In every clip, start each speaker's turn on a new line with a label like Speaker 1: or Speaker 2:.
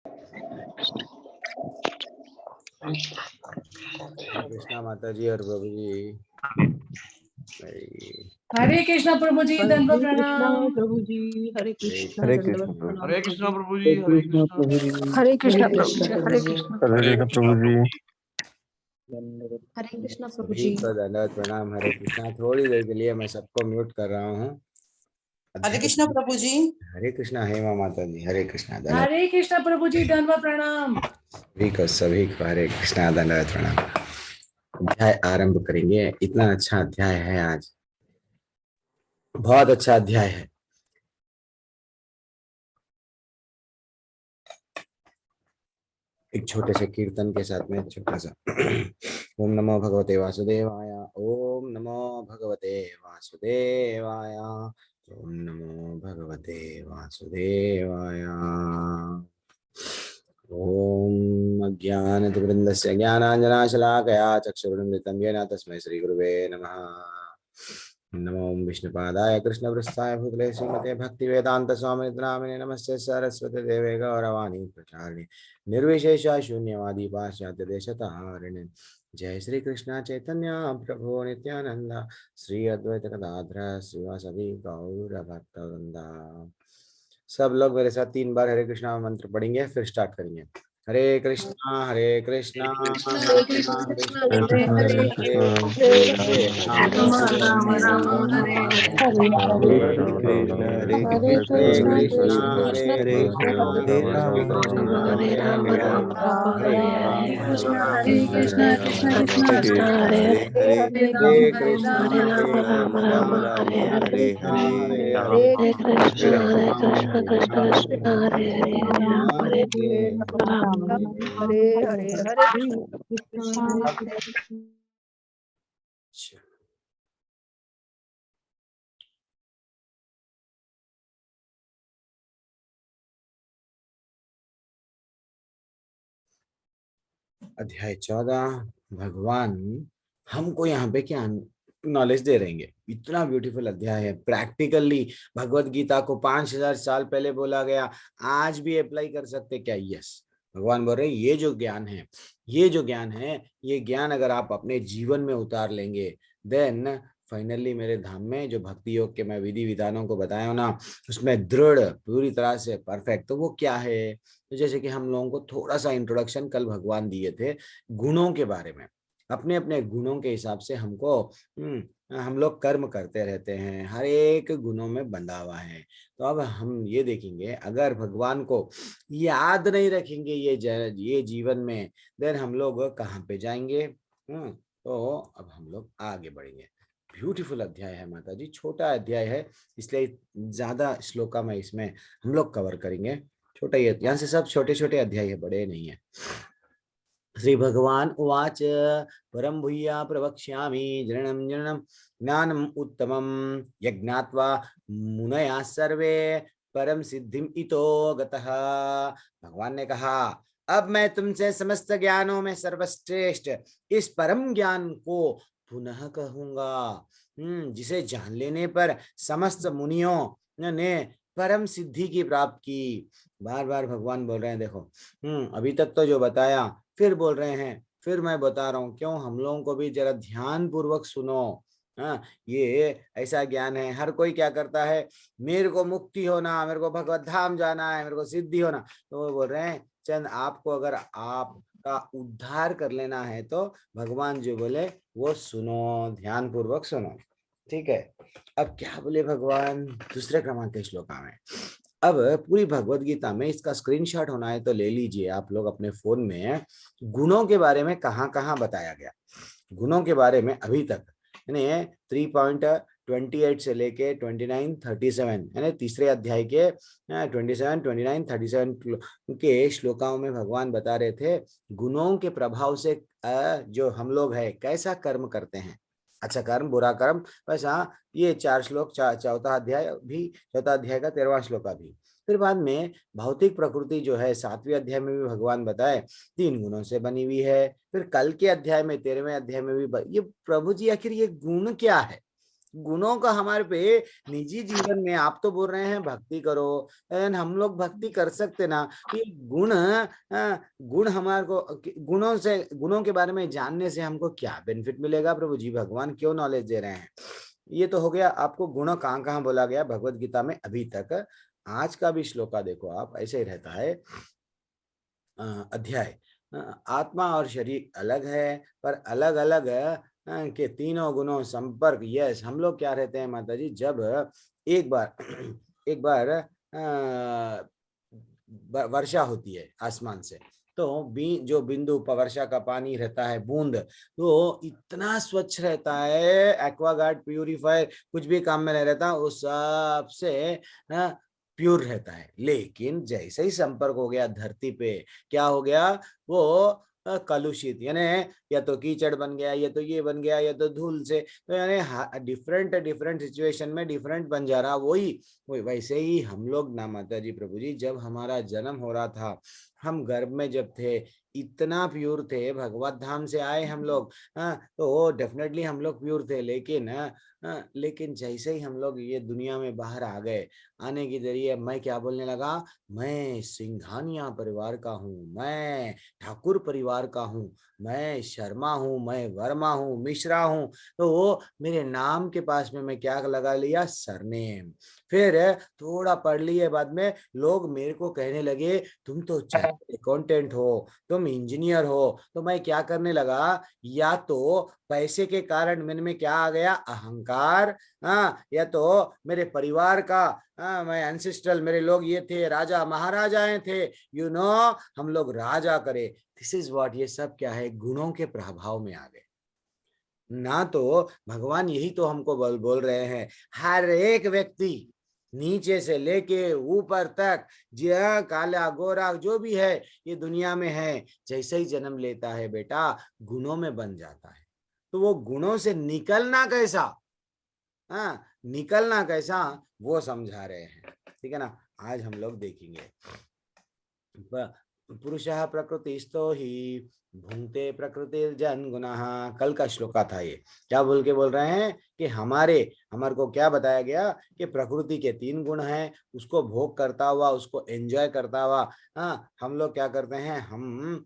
Speaker 1: हरे कृष्णा माता जी और प्रभु जी।
Speaker 2: हरे कृष्णा प्रभु जी, दंडवत
Speaker 3: हरे कृष्णा
Speaker 2: प्रणाम।
Speaker 3: प्रभु जी, हरे कृष्णा
Speaker 1: हरे
Speaker 3: दंडवत
Speaker 1: कृष्णा
Speaker 3: प्रणाम।
Speaker 4: हरे कृष्णा प्रभु जी,
Speaker 5: हरे कृष्णा प्रभु जी।
Speaker 6: हरे कृष्णा
Speaker 3: हरे
Speaker 6: प्रभु जी,
Speaker 3: कृष्णा
Speaker 6: हरे
Speaker 3: प्रभु जी,
Speaker 6: कृष्णा।
Speaker 5: हरे कृष्णा प्रभु जी।
Speaker 3: हरे कृष्णा प्रभु
Speaker 1: सभी
Speaker 3: जी।
Speaker 1: को दंडवत प्रणाम। हरे कृष्णा। थोड़ी देर के लिए मैं सबको म्यूट कर रहा हूँ।
Speaker 7: हरे कृष्णा प्रभु जी।
Speaker 1: हरे कृष्णा हेमा माता जी। हरे कृष्णा दंडवत।
Speaker 2: हरे कृष्णा प्रभु जी, दंडवत प्रणाम।
Speaker 1: सभी को हरे कृष्णा दंडवत प्रणाम। अध्याय आरंभ करेंगे। इतना अच्छा अध्याय है आज, बहुत अच्छा अध्याय है। एक छोटे से कीर्तन के साथ में छोटा सा ओम नमो भगवते वासुदेवाय, ओम नमो भगवते वासुदेवाय, ओम नमो भगवते वासुदेवाय। ओम अज्ञानतिमिरन्दस्य ज्ञानाञ्जनाशलाकया चक्षुरुन्मिलितं येन तस्मै श्रीगुरुवे नमः। नमो विष्णुपादाय कृष्णपृष्ठाय भूतले श्रीमते भक्तिवेदान्तस्वामिनिति नामिने नमस्ते सरस्वती देवे गौरवाणी प्रचारिणे निर्विशेष शून्यवादी पाश्चात्य देशतारिणे। जय श्री कृष्ण चैतन्य प्रभु नित्यानंद श्री अद्वैत गदाधर श्रीवासदि गौर भक्तवृंदा। सब लोग मेरे साथ 3 बार हरे कृष्णा मंत्र पढ़ेंगे, फिर स्टार्ट करेंगे। हरे कृष्णा हरे कृष्णा
Speaker 6: हरे
Speaker 1: कृष्णा
Speaker 6: कृष्णा कृष्णा
Speaker 5: हरे
Speaker 6: कृष्णा
Speaker 1: कृष्णा
Speaker 5: कृष्णा
Speaker 6: हरे
Speaker 1: हरे
Speaker 5: कृष्णा
Speaker 6: हरे
Speaker 1: हरे राम
Speaker 6: राम राम
Speaker 1: हरे
Speaker 6: राम
Speaker 1: राम
Speaker 6: हरे
Speaker 3: हरे
Speaker 5: हरे
Speaker 3: हरे
Speaker 1: हरे
Speaker 5: कृष्णा
Speaker 1: हरे
Speaker 6: हरे
Speaker 1: हरे
Speaker 6: कृष्णा
Speaker 1: कृष्णा
Speaker 6: कृष्णा
Speaker 1: हरे
Speaker 6: कृष्णा
Speaker 1: कृष्णा
Speaker 6: हरे
Speaker 1: कृष्णा
Speaker 6: राम
Speaker 1: कृष्णा
Speaker 6: हरे
Speaker 1: हरे
Speaker 6: राम
Speaker 1: हरे
Speaker 6: राम राम
Speaker 1: हरे
Speaker 6: हरे हरे
Speaker 1: राम
Speaker 6: हरे
Speaker 1: हरे
Speaker 6: कृष्णा
Speaker 1: राम
Speaker 6: कृष्णा कृष्णा हरे
Speaker 1: हरे
Speaker 6: हरे
Speaker 1: हरे
Speaker 6: राम
Speaker 1: कृष्णा
Speaker 6: हरे
Speaker 1: हरे
Speaker 6: राम राम राम
Speaker 1: हरे
Speaker 6: हरे
Speaker 1: कृष्णा हरे
Speaker 6: हरे
Speaker 1: राम
Speaker 6: हरे कृष्णा
Speaker 1: हरे
Speaker 6: हरे
Speaker 1: राम
Speaker 6: कृष्णा
Speaker 1: हरे
Speaker 6: कृष्णा
Speaker 1: राम
Speaker 6: कृष्णा हरे हरे
Speaker 1: हरे
Speaker 6: हरे राम
Speaker 1: राम
Speaker 6: हरे
Speaker 1: हरे
Speaker 6: राम।
Speaker 1: हरे।
Speaker 3: हरे हरे हरे कृष्णा हरे कृष्णा।
Speaker 1: अध्याय 14। भगवान हमको यहाँ पे क्या नॉलेज दे रहेंगे। इतना ब्यूटीफुल अध्याय है। प्रैक्टिकली भगवत गीता को 5000 साल पहले बोला गया, आज भी अप्लाई कर सकते क्या? यस। भगवान बोल रहे हैं ये जो ज्ञान है, ये जो ज्ञान है, ये ज्ञान अगर आप अपने जीवन में उतार लेंगे, देन फाइनली मेरे धाम में जो भक्ति योग के मैं विधि विधानों को बताया हूं ना, उसमें दृढ़ पूरी तरह से परफेक्ट। तो वो क्या है? तो जैसे कि हम लोगों को थोड़ा सा इंट्रोडक्शन कल भगवान दिए थे गुणों के बारे में। अपने अपने गुणों के हिसाब से हमको हम लोग कर्म करते रहते हैं, हर एक गुणों में बंधा हुआ है। तो अब हम ये देखेंगे, अगर भगवान को याद नहीं रखेंगे ये जीवन में, देन हम लोग कहाँ पे जाएंगे? तो अब हम लोग आगे बढ़ेंगे। ब्यूटीफुल अध्याय है माता जी, छोटा अध्याय है, इसलिए ज्यादा श्लोका में इसमें हम लोग कवर करेंगे। छोटा ही, यहाँ से सब छोटे छोटे अध्याय है, बड़े नहीं है। श्री भगवान उवाच परम भूया प्रवक्ष्यामि जृणं जृणं ज्ञानम् उत्तमं यज्ञात्वा मुनयः सर्वे परम सिद्धिम इतो गतः। भगवान ने कहा, अब मैं तुमसे समस्त ज्ञानों में सर्वश्रेष्ठ इस परम ज्ञान को पुनः कहूंगा, जिसे जान लेने पर समस्त मुनियों ने परम सिद्धि की प्राप्त की। बार बार भगवान बोल रहे हैं, देखो अभी तक तो जो बताया, फिर बोल रहे हैं, फिर मैं बता रहा हूँ। क्यों? हम लोगों को भी जरा ध्यान पूर्वक सुनो। हाँ, ये ऐसा ज्ञान है। हर कोई क्या करता है, मेरे को मुक्ति होना, मेरे को भगवत धाम जाना है, मेरे को सिद्धि होना। तो वो बोल रहे हैं चंद, आपको अगर आपका उद्धार कर लेना है तो भगवान जो बोले वो सुनो, ध्यान पूर्वक सुनो। ठीक है। अब क्या बोले भगवान दूसरे क्रमांक के श्लोका में? अब पूरी भगवत गीता में इसका स्क्रीनशॉट होना है तो ले लीजिए आप लोग अपने फोन में। गुणों के बारे में कहाँ कहाँ बताया गया, गुणों के बारे में अभी तक, यानी 3.28 से लेके 29-37, यानी तीसरे अध्याय के 27, 29, 37 के श्लोकाओं में भगवान बता रहे थे गुणों के प्रभाव से जो हम लोग है कैसा कर्म करते हैं, अच्छा कर्म बुरा कर्म। वैसा ये 4 श्लोक, चौथा अध्याय भी, चौथा अध्याय का 13वां श्लोका भी। फिर बाद में भौतिक प्रकृति जो है 7वें अध्याय में भी भगवान बताए 3 गुणों से बनी हुई है। फिर कल के अध्याय में 13वें अध्याय में भी ये प्रभु जी आखिर ये गुण क्या है, गुणों का हमारे पे निजी जीवन में आप तो बोल रहे हैं भक्ति करो, एंड हम लोग भक्ति कर सकते ना। ये गुण गुण हमारे को गुणों से, गुणों के बारे में जानने से हमको क्या बेनिफिट मिलेगा प्रभु जी? भगवान क्यों नॉलेज दे रहे हैं? ये तो हो गया आपको गुण कहाँ कहाँ बोला गया भगवत गीता में अभी तक। आज का भी श्लोका देखो आप, ऐसे ही रहता है अध्याय। आत्मा और शरीर अलग है, पर अलग अलग के तीनों गुणों संपर्क। यस, हम लोग क्या रहते हैं माता जी, जब एक बार एक बार वर्षा होती है आसमान से, तो जो बिंदु वर्षा का पानी रहता है, बूंद, तो इतना स्वच्छ रहता है, एक्वागार्ड प्यूरिफायर कुछ भी काम में नहीं रहता, वो सबसे प्योर रहता है। लेकिन जैसे ही संपर्क हो गया धरती पे, क्या हो गया? वो कलुषित, यानी या तो कीचड़ बन गया, या तो ये बन गया, या तो धूल से, तो यानी डिफरेंट डिफरेंट सिचुएशन में डिफरेंट बन जा रहा। वही वैसे ही हम लोग ना माता जी प्रभु जी, जब हमारा जन्म हो रहा था, हम गर्भ में जब थे इतना प्योर थे, भगवत धाम से आए हम लोग, तो डेफिनेटली हम लोग प्योर थे। लेकिन जैसे ही हम लोग ये दुनिया में बाहर आ गए, आने के जरिए मैं क्या बोलने लगा? मैं सिंघानिया परिवार का हूँ, मैं ठाकुर परिवार का हूँ, मैं शर्मा हूँ, मैं वर्मा हूँ, मिश्रा हूँ। तो वो मेरे नाम के पास में मैं क्या लगा लिया? सरनेम। फिर थोड़ा पढ़ लिए, बाद में लोग मेरे को कहने लगे तुम तो चार्टर्ड अकाउंटेंट हो, तुम इंजीनियर हो। तो मैं क्या करने लगा? या तो पैसे के कारण मन में क्या आ गया? अहंकार। या तो मेरे परिवार का, मैं एंसेस्ट्रल, मेरे लोग ये थे, राजा महाराजाएं थे, हम लोग राजा करे। दिस इज व्हाट, ये सब क्या है? गुणों के प्रभाव में आ गए ना। तो भगवान यही तो हमको बोल रहे हैं, हर एक व्यक्ति नीचे से लेके ऊपर तक, जिया काला गोरा जो भी है ये दुनिया में है, जैसे ही जन्म लेता है बेटा, गुणों में बन जाता है। तो वो गुणों से निकलना कैसा, निकलना कैसा, वो समझा रहे हैं। ठीक है ना? आज हम लोग देखेंगे पुरुषः प्रकृतिस्थो ही भुंक्ते प्रकृतिर्जन गुणः। कल का श्लोका था ये। क्या बोल के बोल रहे हैं कि हमारे को क्या बताया गया कि प्रकृति के 3 गुण हैं, उसको भोग करता हुआ, उसको एंजॉय करता हुआ, हम लोग क्या करते हैं? हम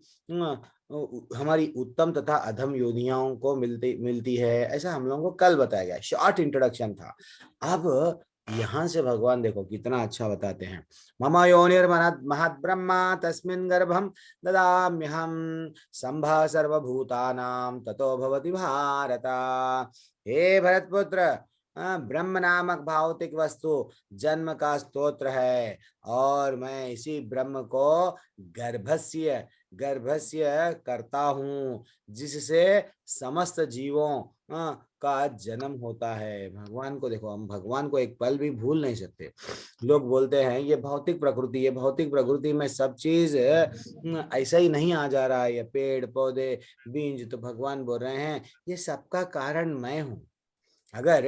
Speaker 1: हमारी उत्तम तथा अधम योनियों को मिलती है, ऐसा हम लोगों को कल बताया गया। शॉर्ट इंट्रोडक्शन था। अब यहाँ से भगवान देखो कितना अच्छा बताते हैं। मम योनिर्महद् ब्रह्मा तस्मिन् गर्भं ददाम्यहं सम्भा सर्वभूतानां ततो भवति भारत। हे भरतपुत्र, ब्रह्म नामक भौतिक वस्तु जन्म का स्तोत्र है, और मैं इसी ब्रह्म को गर्भस्य करता हूँ, जिससे समस्त जीवों का जन्म होता है। भगवान को देखो, हम भगवान को एक पल भी भूल नहीं सकते। लोग बोलते हैं ये भौतिक प्रकृति, ये भौतिक प्रकृति में सब चीज ऐसा ही नहीं आ जा रहा है, ये पेड़ पौधे बीज। तो भगवान बोल रहे हैं ये सबका कारण मैं हूँ। अगर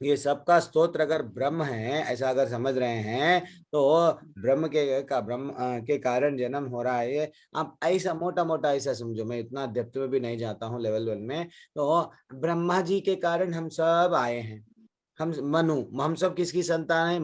Speaker 1: ये सबका स्तोत्र अगर ब्रह्म है, ऐसा अगर समझ रहे हैं, तो ब्रह्म के कारण जन्म हो रहा है। ये आप ऐसा मोटा मोटा ऐसा समझो, मैं इतना डेप्थ में भी नहीं जाता हूँ लेवल 1 में। तो ब्रह्मा जी के कारण हम सब आए हैं। हम सब किसकी संतान है?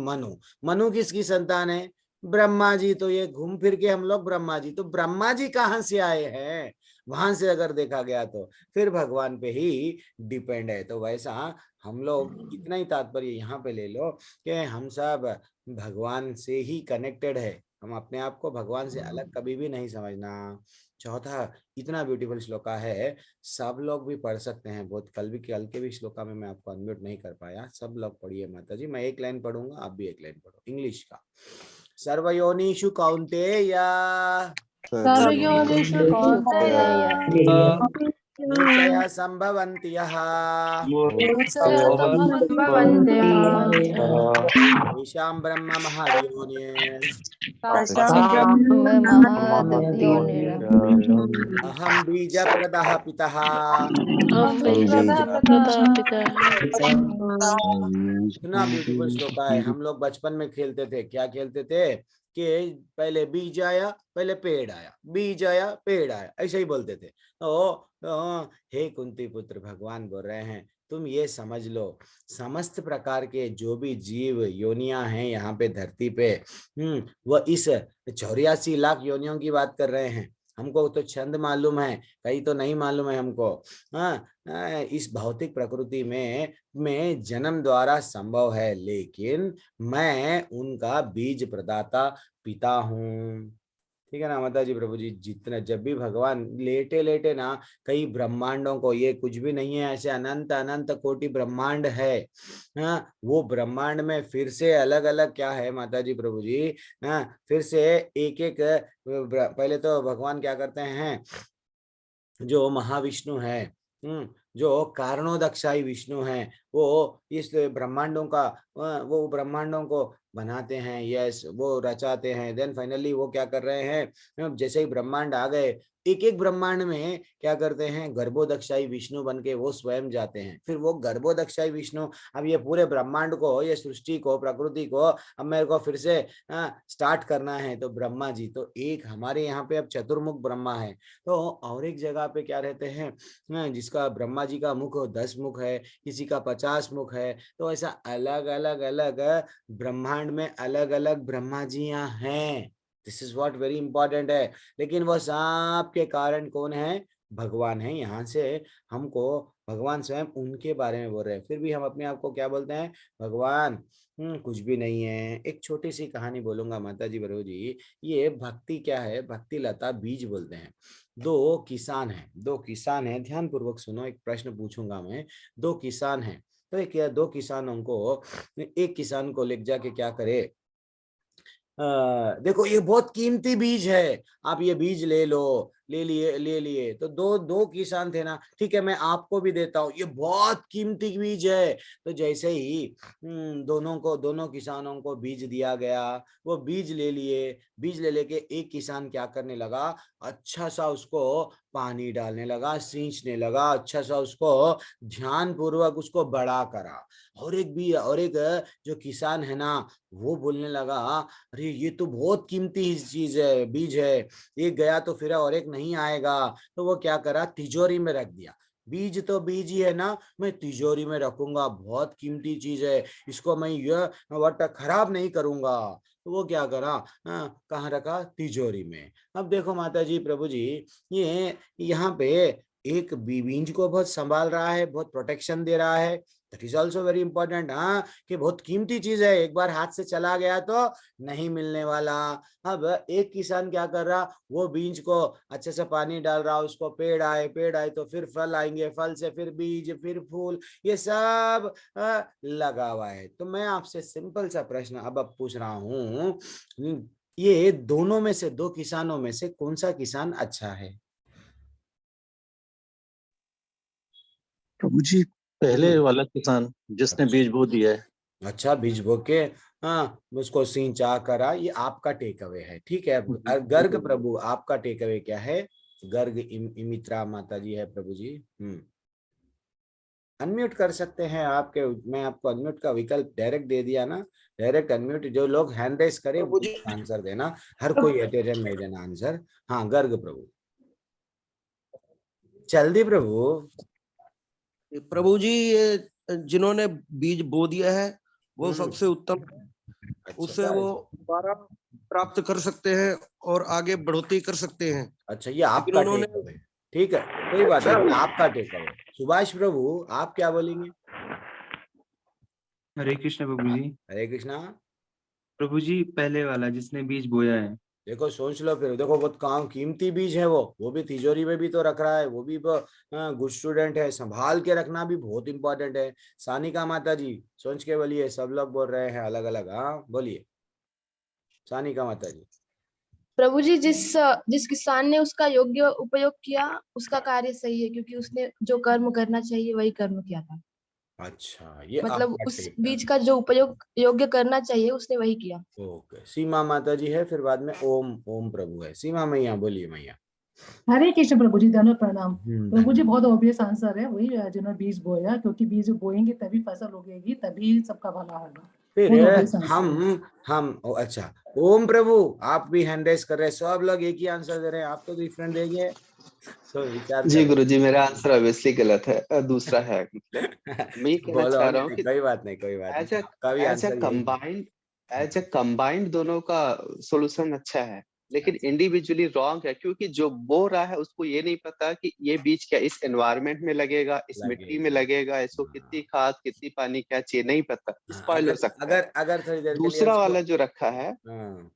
Speaker 1: मनु किसकी संतान है? ब्रह्मा जी। तो ये घूम फिर के हम लोग ब्रह्मा जी, तो ब्रह्मा जी कहाँ से आए हैं? वहां से अगर देखा गया तो फिर भगवान पे ही डिपेंड है। तो वैसा हम लोग इतना ही तात्पर्य यहाँ पे ले लो कि हम सब भगवान से ही कनेक्टेड है। हम अपने आप को भगवान से अलग कभी भी नहीं समझना। चौथा, इतना ब्यूटीफुल श्लोका है, सब लोग भी पढ़ सकते हैं। बहुत कल के भी श्लोका में मैं आपको अनम्यूट नहीं कर पाया, सब लोग पढ़िए माता जी। मैं एक लाइन पढ़ूंगा, आप भी एक लाइन पढ़ो इंग्लिश का। सर्वयोनिषु कौन्तेय
Speaker 2: सर्वयोनिषु कौन्तेय
Speaker 1: मूर्तयः सम्भवन्ति यः
Speaker 2: मूर्छया सम्भवन्त्यः
Speaker 1: तेषां ब्रह्म महद्योनिः अहं बीजप्रदः पितः। इतना ब्यूटीफुल श्लोक है। हम लोग बचपन में खेलते थे, क्या खेलते थे कि पहले बीज आया, पहले पेड़ आया, बीज आया पेड़ आया, ऐसे ही बोलते थे। तो हे कुंती पुत्र, भगवान बोल रहे हैं तुम ये समझ लो, समस्त प्रकार के जो भी जीव योनियां हैं यहाँ पे धरती पे, वह इस 84 लाख योनियों की बात कर रहे हैं। हमको तो छंद मालूम है, कहीं तो नहीं मालूम है हमको। इस भौतिक प्रकृति में जन्म द्वारा संभव है, लेकिन मैं उनका बीज प्रदाता पिता हूँ। ठीक है ना माता जी प्रभु जी। जितना जब भी भगवान लेटे लेटे ना कई ब्रह्मांडों को, ये कुछ भी नहीं है, ऐसे अनंत अनंत कोटि ब्रह्मांड है। वो ब्रह्मांड में फिर से अलग अलग क्या है माता जी प्रभु जी, फिर से एक एक, पहले तो भगवान क्या करते हैं, जो महाविष्णु है, जो कारणोदक्षाई विष्णु है, वो इस ब्रह्मांडों का, वो ब्रह्मांडों को बनाते हैं, यस वो रचाते हैं। देन फाइनली वो क्या कर रहे हैं, जैसे ही ब्रह्मांड आ गए, एक एक ब्रह्मांड में क्या करते हैं, गर्भोदक्षाई विष्णु बन के वो स्वयं जाते हैं। फिर वो गर्भोदक्षाई विष्णु, अब ये पूरे ब्रह्मांड को, ये सृष्टि को, प्रकृति को अब मेरे को फिर से स्टार्ट करना है। तो ब्रह्मा जी तो एक हमारे यहाँ पे अब चतुर्मुख ब्रह्मा है। तो और एक जगह पे क्या रहते हैं, जिसका ब्रह्मा जी का मुख 10 मुख है, किसी का 50 मुख है। तो ऐसा अलग अलग अलग ब्रह्मांड में अलग अलग ब्रह्मा जियां हैं। This is what very important है। लेकिन वह सब के कारण कौन है, भगवान है। यहाँ से हमको भगवान स्वयं उनके बारे में बोल रहे हैं, फिर भी हम अपने आप को क्या बोलते हैं, भगवान कुछ भी नहीं है। एक छोटी सी कहानी बोलूंगा माता जी बरो जी। ये भक्ति क्या है, भक्ति लता बीज बोलते हैं। दो किसान हैं, ध्यान पूर्वक सुनो, एक प्रश्न पूछूंगा मैं। दो किसान हैं, तो एक या दो किसानों को, एक किसान को ले जाके क्या करे, देखो ये बहुत कीमती बीज है, आप ये बीज ले लो, ले लिए। तो दो दो किसान थे ना, ठीक है मैं आपको भी देता हूँ, ये बहुत कीमती बीज है। तो जैसे ही दोनों किसानों को बीज दिया गया, वो बीज ले लिए। बीज ले लेके एक किसान क्या करने लगा, अच्छा सा उसको पानी डालने लगा, सींचने लगा, अच्छा सा उसको ध्यान पूर्वक उसको बड़ा करा। और एक जो किसान है ना, वो बोलने लगा, अरे ये तो बहुत कीमती चीज है, बीज है, ये गया तो फिर और एक नहीं आएगा। तो वो क्या करा, तिजोरी में रख दिया। बीज तो बीज ही है ना, मैं तिजोरी में रखूंगा, बहुत कीमती चीज है, इसको मैं ये वट खराब नहीं करूंगा। तो वो क्या करा, कहाँ रखा, तिजोरी में। अब देखो माता जी प्रभु जी, ये यहाँ पे एक बीज को बहुत संभाल रहा है, बहुत प्रोटेक्शन दे रहा है। That is also very important. हाँ, कि बहुत कीमती चीज है, एक बार हाथ से चला गया तो नहीं मिलने वाला। अब एक किसान क्या कर रहा, वो बीज को अच्छे से पानी डाल रहा, उसको पेड़ आए तो फिर फल आएंगे, फल से फिर बीज, फिर फूल, ये सब लगा हुआ है। तो मैं आपसे सिंपल सा प्रश्न अब पूछ रहा हूँ, ये दोनों में से, दो किसानों में से कौन सा किसान अच्छा है?
Speaker 5: प्रभु जी, पहले वाला किसान जिसने बीज बो दिया है।
Speaker 1: अच्छा, बीज बो के, हाँ उसको सिंचा करा, ये आपका टेक अवे है, ठीक है। गर्ग प्रभु आपका टेक अवे क्या है? गर्ग इमित्रा माता जी है प्रभु जी। अनम्यूट कर सकते हैं आपके, मैं आपको अनम्यूट का विकल्प डायरेक्ट दे दिया ना, डायरेक्ट अनम्यूट। जो लोग हैंड रेस करें आंसर देना, हर कोई अटेंशन नहीं देना आंसर। हाँ गर्ग प्रभु, जल्दी प्रभु।
Speaker 4: प्रभु जी, ये जिन्होंने बीज बो दिया है वो सबसे उत्तम है। उससे वो दोबारा प्राप्त कर सकते हैं और आगे बढ़ोतरी कर सकते हैं।
Speaker 1: अच्छा, ये आपका टेक अवे, ठीक है, कोई बात नहीं, आपका टेक अवे। सुभाष प्रभु आप क्या बोलेंगे?
Speaker 8: हरे कृष्ण प्रभु जी।
Speaker 1: हरे कृष्णा
Speaker 8: प्रभु जी, पहले वाला जिसने बीज बोया है।
Speaker 1: देखो सोच लो, फिर देखो बहुत काम कीमती बीज है, वो भी तिजोरी में भी तो रख रहा है, वो भी गुड स्टूडेंट है, संभाल के रखना भी बहुत इंपॉर्टेंट है। सानिका माता जी सोच के बोलिए, सब लोग बोल रहे हैं अलग अलग, हाँ बोलिए सानिका माता जी।
Speaker 2: प्रभु जी, जिस किसान ने उसका योग्य उपयोग किया उसका कार्य सही है, क्योंकि उसने जो कर्म करना चाहिए वही कर्म किया था।
Speaker 1: अच्छा, ये
Speaker 2: मतलब
Speaker 1: आपका
Speaker 2: उस
Speaker 1: टेक
Speaker 2: बीज का जो उपयोग योग्य करना चाहिए उसने वही किया।
Speaker 1: ओके। सीमा माता जी है, फिर बाद में ओम प्रभु है। सीमा मैया बोलिए मैया।
Speaker 3: हरे कृष्ण प्रभु जी, धन्यवाद प्रणाम। प्रभु जी
Speaker 1: धन्यवाद।
Speaker 3: बहुत ऑब्वियस आंसर है, वही जिन्होंने बीज बोया, क्योंकि बीज बोएंगे तभी फसल उगेगी, तभी सबका भला होगा।
Speaker 1: फिर
Speaker 3: बहुत obvious answer है।
Speaker 1: हम अच्छा, ओम प्रभु आप भी हैंड रेस कर रहे हैं, सब लोग एक ही आंसर दे रहे हैं, आप तो डिफरेंट देंगे। सो विचार
Speaker 9: जी
Speaker 1: करो।
Speaker 9: गुरुजी, मेरा आंसर ऑब्वियसली गलत है, दूसरा है। मतलब मैं ये कहना
Speaker 1: बोलो
Speaker 9: चाह रहा
Speaker 1: होने
Speaker 9: हूँ
Speaker 1: दे,
Speaker 9: कि
Speaker 1: कोई बात नहीं, कोई बात
Speaker 9: एज
Speaker 1: नहीं,
Speaker 9: अ
Speaker 1: आपका भी
Speaker 9: एज अ
Speaker 1: आंसर यही है।
Speaker 9: कंबाइंड एज अ कंबाइंड दोनों का सॉल्यूशन अच्छा है, लेकिन इंडिविजुअली रॉन्ग है, क्योंकि जो बो रहा है उसको ये नहीं पता कि ये बीज क्या इस एनवायरनमेंट में लगेगा, इस मिट्टी में
Speaker 1: लगेगा।
Speaker 9: लगेगा, इसको कितनी
Speaker 1: हाँ,
Speaker 9: खाद कितनी पानी क्या चाहिए नहीं पता,
Speaker 1: हाँ,
Speaker 9: स्पॉइल हो
Speaker 1: अगर
Speaker 9: सकता है।
Speaker 1: अगर अगर थोड़ी देर के लिए
Speaker 9: दूसरा
Speaker 1: उसको।
Speaker 9: वाला जो रखा है
Speaker 1: हाँ।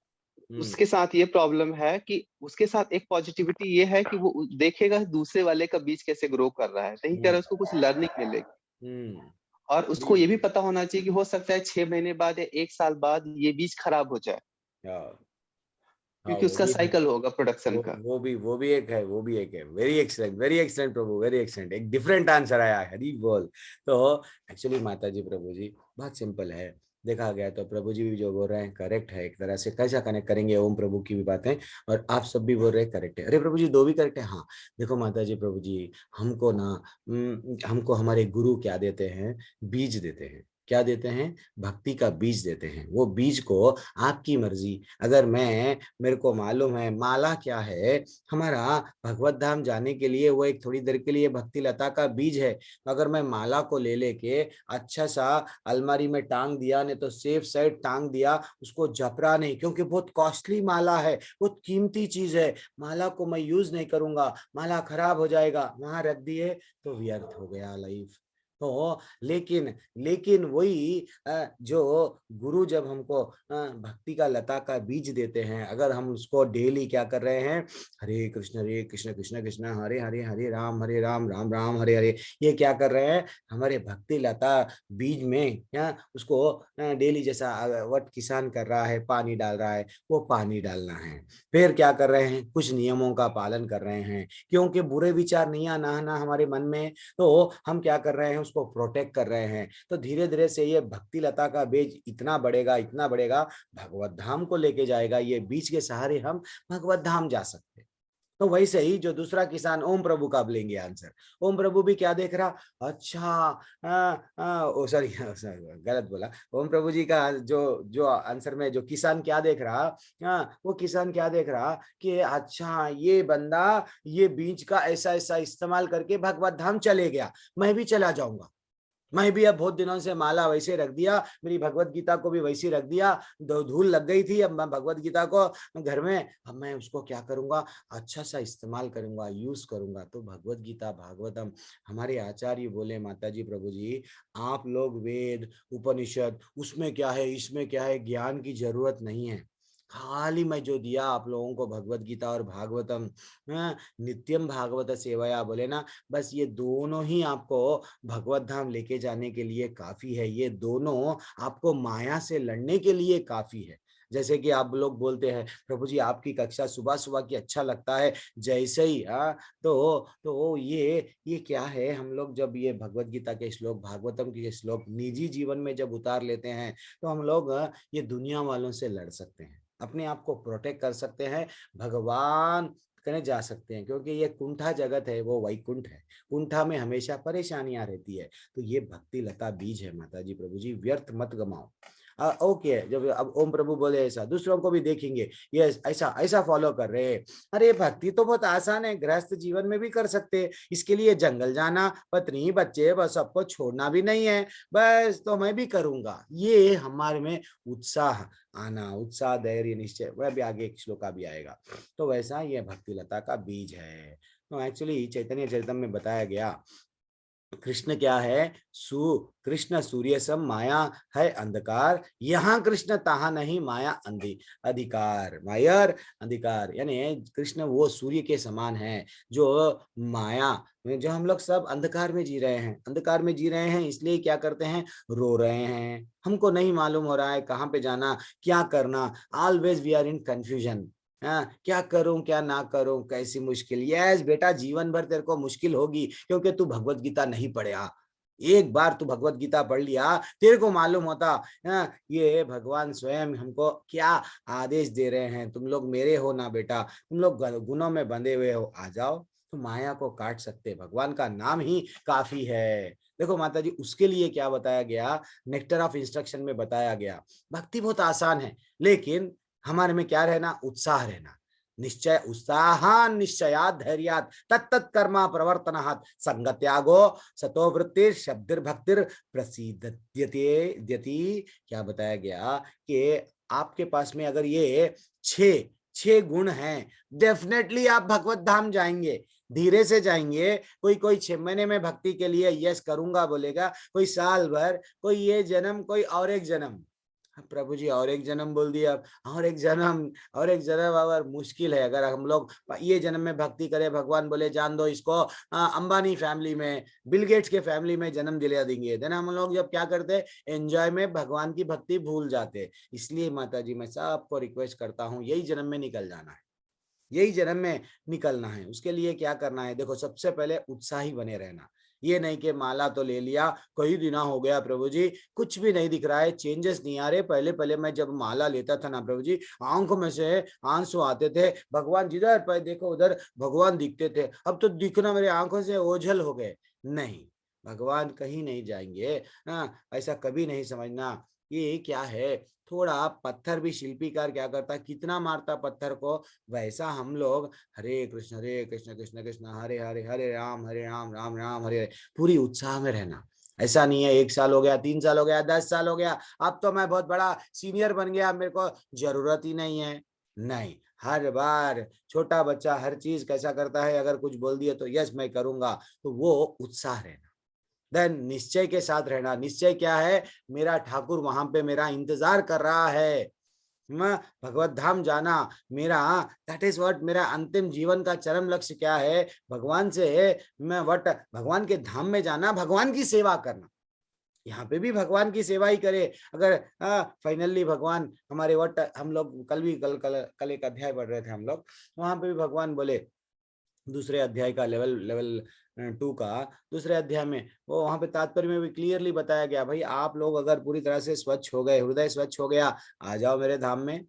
Speaker 9: उसके साथ ये प्रॉब्लम है कि उसके साथ एक पॉजिटिविटी ये है कि वो देखेगा दूसरे वाले का बीज कैसे ग्रो कर रहा है, नहीं कर रहा,
Speaker 1: हम्म।
Speaker 9: उसको कुछ लर्निंग मिलेगी।
Speaker 1: हम्म।
Speaker 9: और उसको ये भी पता होना चाहिए कि हो सकता है 6 महीने बाद या 1 साल बाद ये बीज खराब हो जाए,
Speaker 1: हाँ, हाँ,
Speaker 9: क्योंकि
Speaker 1: वो
Speaker 9: उसका
Speaker 1: भी है।
Speaker 9: साइकिल होगा प्रोडक्शन का।
Speaker 1: वो भी एक है, वो भी एक है। वेरी एक्सलेंट प्रभु, वेरी एक्सलेंट, एक डिफरेंट आंसर आया, हरी बोल। तो एक्चुअली माता जी प्रभु जी बहुत सिंपल है, देखा गया तो प्रभु जी भी जो बोल रहे हैं करेक्ट है। एक तरह से कैसा कनेक्ट करेंगे ओम प्रभु की भी बातें, और आप सब भी बोल रहे हैं करेक्ट है। अरे प्रभु जी दो भी करेक्ट है। हाँ, देखो माता जी प्रभु जी, हमको ना हमको हमारे गुरु क्या देते हैं, बीज देते हैं। क्या देते हैं? भक्ति का बीज देते हैं। वो बीज को आपकी मर्जी, अगर मेरे को मालूम है माला क्या है, हमारा भगवत धाम जाने के लिए वो एक थोड़ी देर के लिए भक्ति लता का बीज है, तो अगर मैं माला को ले लेके अच्छा सा अलमारी में टांग दिया, नहीं तो सेफ साइड टांग दिया, उसको जपरा नहीं, क्योंकि बहुत कॉस्टली माला है, बहुत कीमती चीज है, माला को मैं यूज नहीं करूंगा, माला खराब हो जाएगा, वहां रख दिए तो व्यर्थ हो गया लाइफ। तो लेकिन लेकिन वही जो गुरु जब हमको भक्ति का लता का बीज देते हैं, अगर हम उसको डेली क्या कर रहे हैं, हरे कृष्ण कृष्ण कृष्ण हरे हरे, हरे राम राम राम हरे हरे, ये क्या कर रहे हैं, हमारे भक्ति लता बीज में या उसको डेली जैसा वट किसान कर रहा है, पानी डाल रहा है, वो पानी डालना है। फिर क्या कर रहे हैं, कुछ नियमों का पालन कर रहे हैं, क्योंकि बुरे विचार नहीं आना हमारे मन में, तो हम क्या कर रहे हैं, उसको प्रोटेक्ट कर रहे हैं। तो धीरे धीरे से ये भक्ति लता का बीज इतना बढ़ेगा, इतना बढ़ेगा, भगवत धाम को लेके जाएगा। ये बीज के सहारे हम भगवत धाम जा सकते हैं। तो वैसे ही जो दूसरा किसान ओम प्रभु का लेंगे आंसर, ओम प्रभु भी क्या देख रहा, अच्छा सॉरी गलत बोला, ओम प्रभु जी का जो जो आंसर में जो किसान क्या देख रहा, वो किसान क्या देख रहा कि अच्छा ये बंदा ये बीज का ऐसा ऐसा इस्तेमाल करके भगवत धाम चले गया, मैं भी चला जाऊंगा। मैं भी अब बहुत दिनों से माला वैसे रख दिया, मेरी भगवत गीता को भी वैसी रख दिया, धूल लग गई थी, अब मैं भगवत गीता को घर में, अब मैं उसको क्या करूंगा, अच्छा सा इस्तेमाल करूंगा, यूज करूंगा। तो भगवत गीता भागवतम, हमारे आचार्य बोले माता जी प्रभु जी, आप लोग वेद उपनिषद उसमें क्या है इसमें क्या है, ज्ञान की जरूरत नहीं है, खाली मैं जो दिया आप लोगों को भगवत गीता और भागवतम, नित्यम भागवत सेवया बोले ना, बस ये दोनों ही आपको भगवत धाम लेके जाने के लिए काफी है। ये दोनों आपको माया से लड़ने के लिए काफी है। जैसे कि आप लोग बोलते हैं प्रभु जी आपकी कक्षा सुबह सुबह की अच्छा लगता है, जैसे ही तो ये क्या है, हम लोग जब ये भगवत गीता के श्लोक भागवतम के श्लोक निजी जीवन में जब उतार लेते हैं, तो हम लोग ये दुनिया वालों से लड़ सकते हैं, अपने आप को प्रोटेक्ट कर सकते हैं, भगवान कने जा सकते हैं, क्योंकि ये कुंठा जगत है, वो वैकुंठ है, कुंठा में हमेशा परेशानियां रहती है। तो ये भक्ति लता बीज है माता जी प्रभु जी, व्यर्थ मत गमाओ। ओके, जब अब ओम प्रभु बोले ऐसा, दूसरों को भी देखेंगे ये ऐसा ऐसा फॉलो कर रहे हैं। अरे भक्ति तो बहुत आसान है, गृहस्थ जीवन में भी कर सकते हैं, इसके लिए जंगल जाना, पत्नी बच्चे बस सबको छोड़ना भी नहीं है, बस तो मैं भी करूंगा, ये हमारे में उत्साह आना, उत्साह धैर्य निश्चय, वह भी आगे एक श्लोका भी आएगा। तो वैसा ये भक्ति लता का बीज है। तो एक्चुअली चैतन्य चरितम में बताया गया, कृष्ण क्या है, कृष्ण सूर्य सम, माया है अंधकार, यहाँ कृष्ण तहा नहीं, माया अधिकार, मायर अधिकार, यानी कृष्ण वो सूर्य के समान है, जो माया जो हम लोग सब अंधकार में जी रहे हैं, अंधकार में जी रहे हैं, इसलिए क्या करते हैं, रो रहे हैं, हमको नहीं मालूम हो रहा है कहाँ पे जाना, क्या करना, always we are in confusion. हाँ, क्या करूं क्या ना करूं, कैसी मुश्किल, यस बेटा जीवन भर तेरे को मुश्किल होगी, क्योंकि तू भगवत गीता नहीं पढ़ा। एक बार तू भगवत गीता पढ़ लिया, तेरे को मालूम होता, ये भगवान स्वयं हमको क्या आदेश दे रहे हैं, तुम लोग मेरे हो ना बेटा, तुम लोग गुनों में बंधे हुए हो, आ जाओ, तो माया को काट सकते, भगवान का नाम ही काफी है। देखो माता जी, उसके लिए क्या बताया गया, नेक्टर ऑफ इंस्ट्रक्शन में बताया गया, भक्ति बहुत आसान है, लेकिन हमारे में क्या रहना, उत्साह रहना। निश्चय उत्साहान निश्चयात् धैर्यात् तत्तत् कर्मा प्रवर्तनात् संगत्यागो सतो वृत्तिर शब्दिर भक्तिर प्रसीदत्यति। क्या बताया गया कि आपके पास में अगर ये छह गुण हैं, डेफिनेटली आप भगवत धाम जाएंगे। धीरे से जाएंगे, कोई 6 महीने में भक्ति के लिए यस करूंगा बोलेगा, कोई साल भर, कोई ये जन्म, कोई और एक जन्म। प्रभु जी और एक जन्म बोल दिया, और एक जन्म और मुश्किल है। अगर हम लोग ये जन्म में भक्ति करें, भगवान बोले जान दो इसको अंबानी फैमिली में, बिल गेट्स के फैमिली में जन्म दिला देंगे। देन हम लोग जब क्या करते, एंजॉय में भगवान की भक्ति भूल जाते। इसलिए माता जी मैं सबको रिक्वेस्ट करता हूँ, यही जन्म में निकल जाना है, यही जन्म में निकलना है। उसके लिए क्या करना है, देखो सबसे पहले उत्साही बने रहना। ये नहीं कि माला तो ले लिया, कई दिना हो गया प्रभु जी, कुछ भी नहीं दिख रहा है, चेंजेस नहीं आ रहे। पहले मैं जब माला लेता था ना प्रभु जी, आंखों में से आंसू आते थे, भगवान जिधर पर देखो उधर भगवान दिखते थे। अब तो दिखना मेरे आंखों से ओझल हो गए। नहीं, भगवान कहीं नहीं जाएंगे। ऐसा कभी नहीं समझना। ये क्या है, थोड़ा पत्थर भी शिल्पीकार क्या करता, कितना मारता पत्थर को, वैसा हम लोग हरे कृष्ण कृष्ण कृष्ण हरे हरे, हरे राम राम राम हरे हरे, पूरी उत्साह में रहना। ऐसा नहीं है 1 साल हो गया, 3 साल हो गया, 10 साल हो गया, अब तो मैं बहुत बड़ा सीनियर बन गया, मेरे को जरूरत ही नहीं है। नहीं, हर बार छोटा बच्चा हर चीज कैसा करता है, अगर कुछ बोल दिया तो यस मैं करूंगा, तो वो उत्साह रहना। देन निश्चय के साथ रहना। निश्चय क्या है, मेरा ठाकुर वहां पे मेरा इंतजार कर रहा है, मैं भगवत धाम जाना मेरा, दैट इज व्हाट, मेरा अंतिम जीवन का चरम लक्ष्य क्या है, भगवान से मैं व्हाट, भगवान के धाम में जाना, भगवान की सेवा करना। यहाँ पे भी भगवान की सेवा ही करे। अगर फाइनली भगवान हमारे व्हाट, हम लोग कल एक अध्याय पढ़ रहे थे हम लोग, वहां पे भी भगवान बोले, दूसरे अध्याय का लेवल 2 का दूसरे अध्याय में, वो वहां पे तात्पर्य में भी क्लियरली बताया गया, भाई आप लोग अगर पूरी तरह से स्वच्छ हो गए, हृदय स्वच्छ हो गया, आ जाओ मेरे धाम में।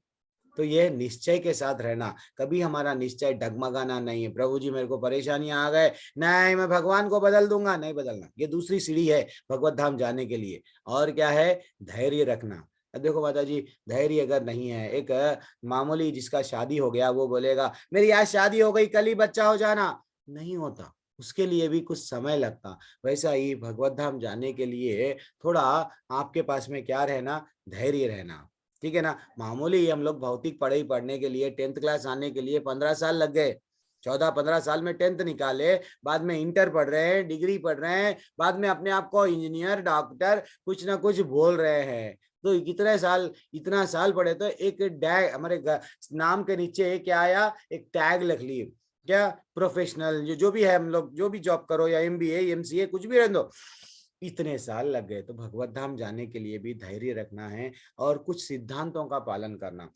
Speaker 1: तो ये निश्चय के साथ रहना, कभी हमारा निश्चय डगमगाना नहीं है। प्रभु जी मेरे को परेशानियां आ गए, नहीं मैं भगवान को बदल दूंगा, नहीं बदलना। ये दूसरी सीढ़ी है भगवत धाम जाने के लिए। और क्या है, धैर्य रखना। देखो माता जी, धैर्य अगर नहीं है, एक मामूली जिसका शादी हो गया वो बोलेगा मेरी आज शादी हो गई, कल ही बच्चा हो जाना, नहीं होता, उसके लिए भी कुछ समय लगता। वैसा ही भगवत धाम जाने के लिए थोड़ा आपके पास में क्या रहना, धैर्य रहना। ठीक है ना। मामूली हम लोग भौतिक पढ़ाई पढ़ने के लिए 10th क्लास आने के लिए 15 साल लग गए, 14-15 साल में 10th निकाले, बाद में इंटर पढ़ रहे हैं, डिग्री पढ़ रहे हैं, बाद में अपने आप को इंजीनियर डॉक्टर कुछ ना कुछ बोल रहे हैं। तो कितने साल, इतना साल पढ़े तो एक टैग हमारे नाम के नीचे क्या आया, एक टैग लिख लिए, क्या, प्रोफेशनल, जो भी है, हम लोग जो भी जॉब करो या MBA MCA कुछ भी रहने दो, इतने साल लग गए। तो भगवत धाम जाने के लिए भी धैर्य रखना है और कुछ सिद्धांतों का पालन करना।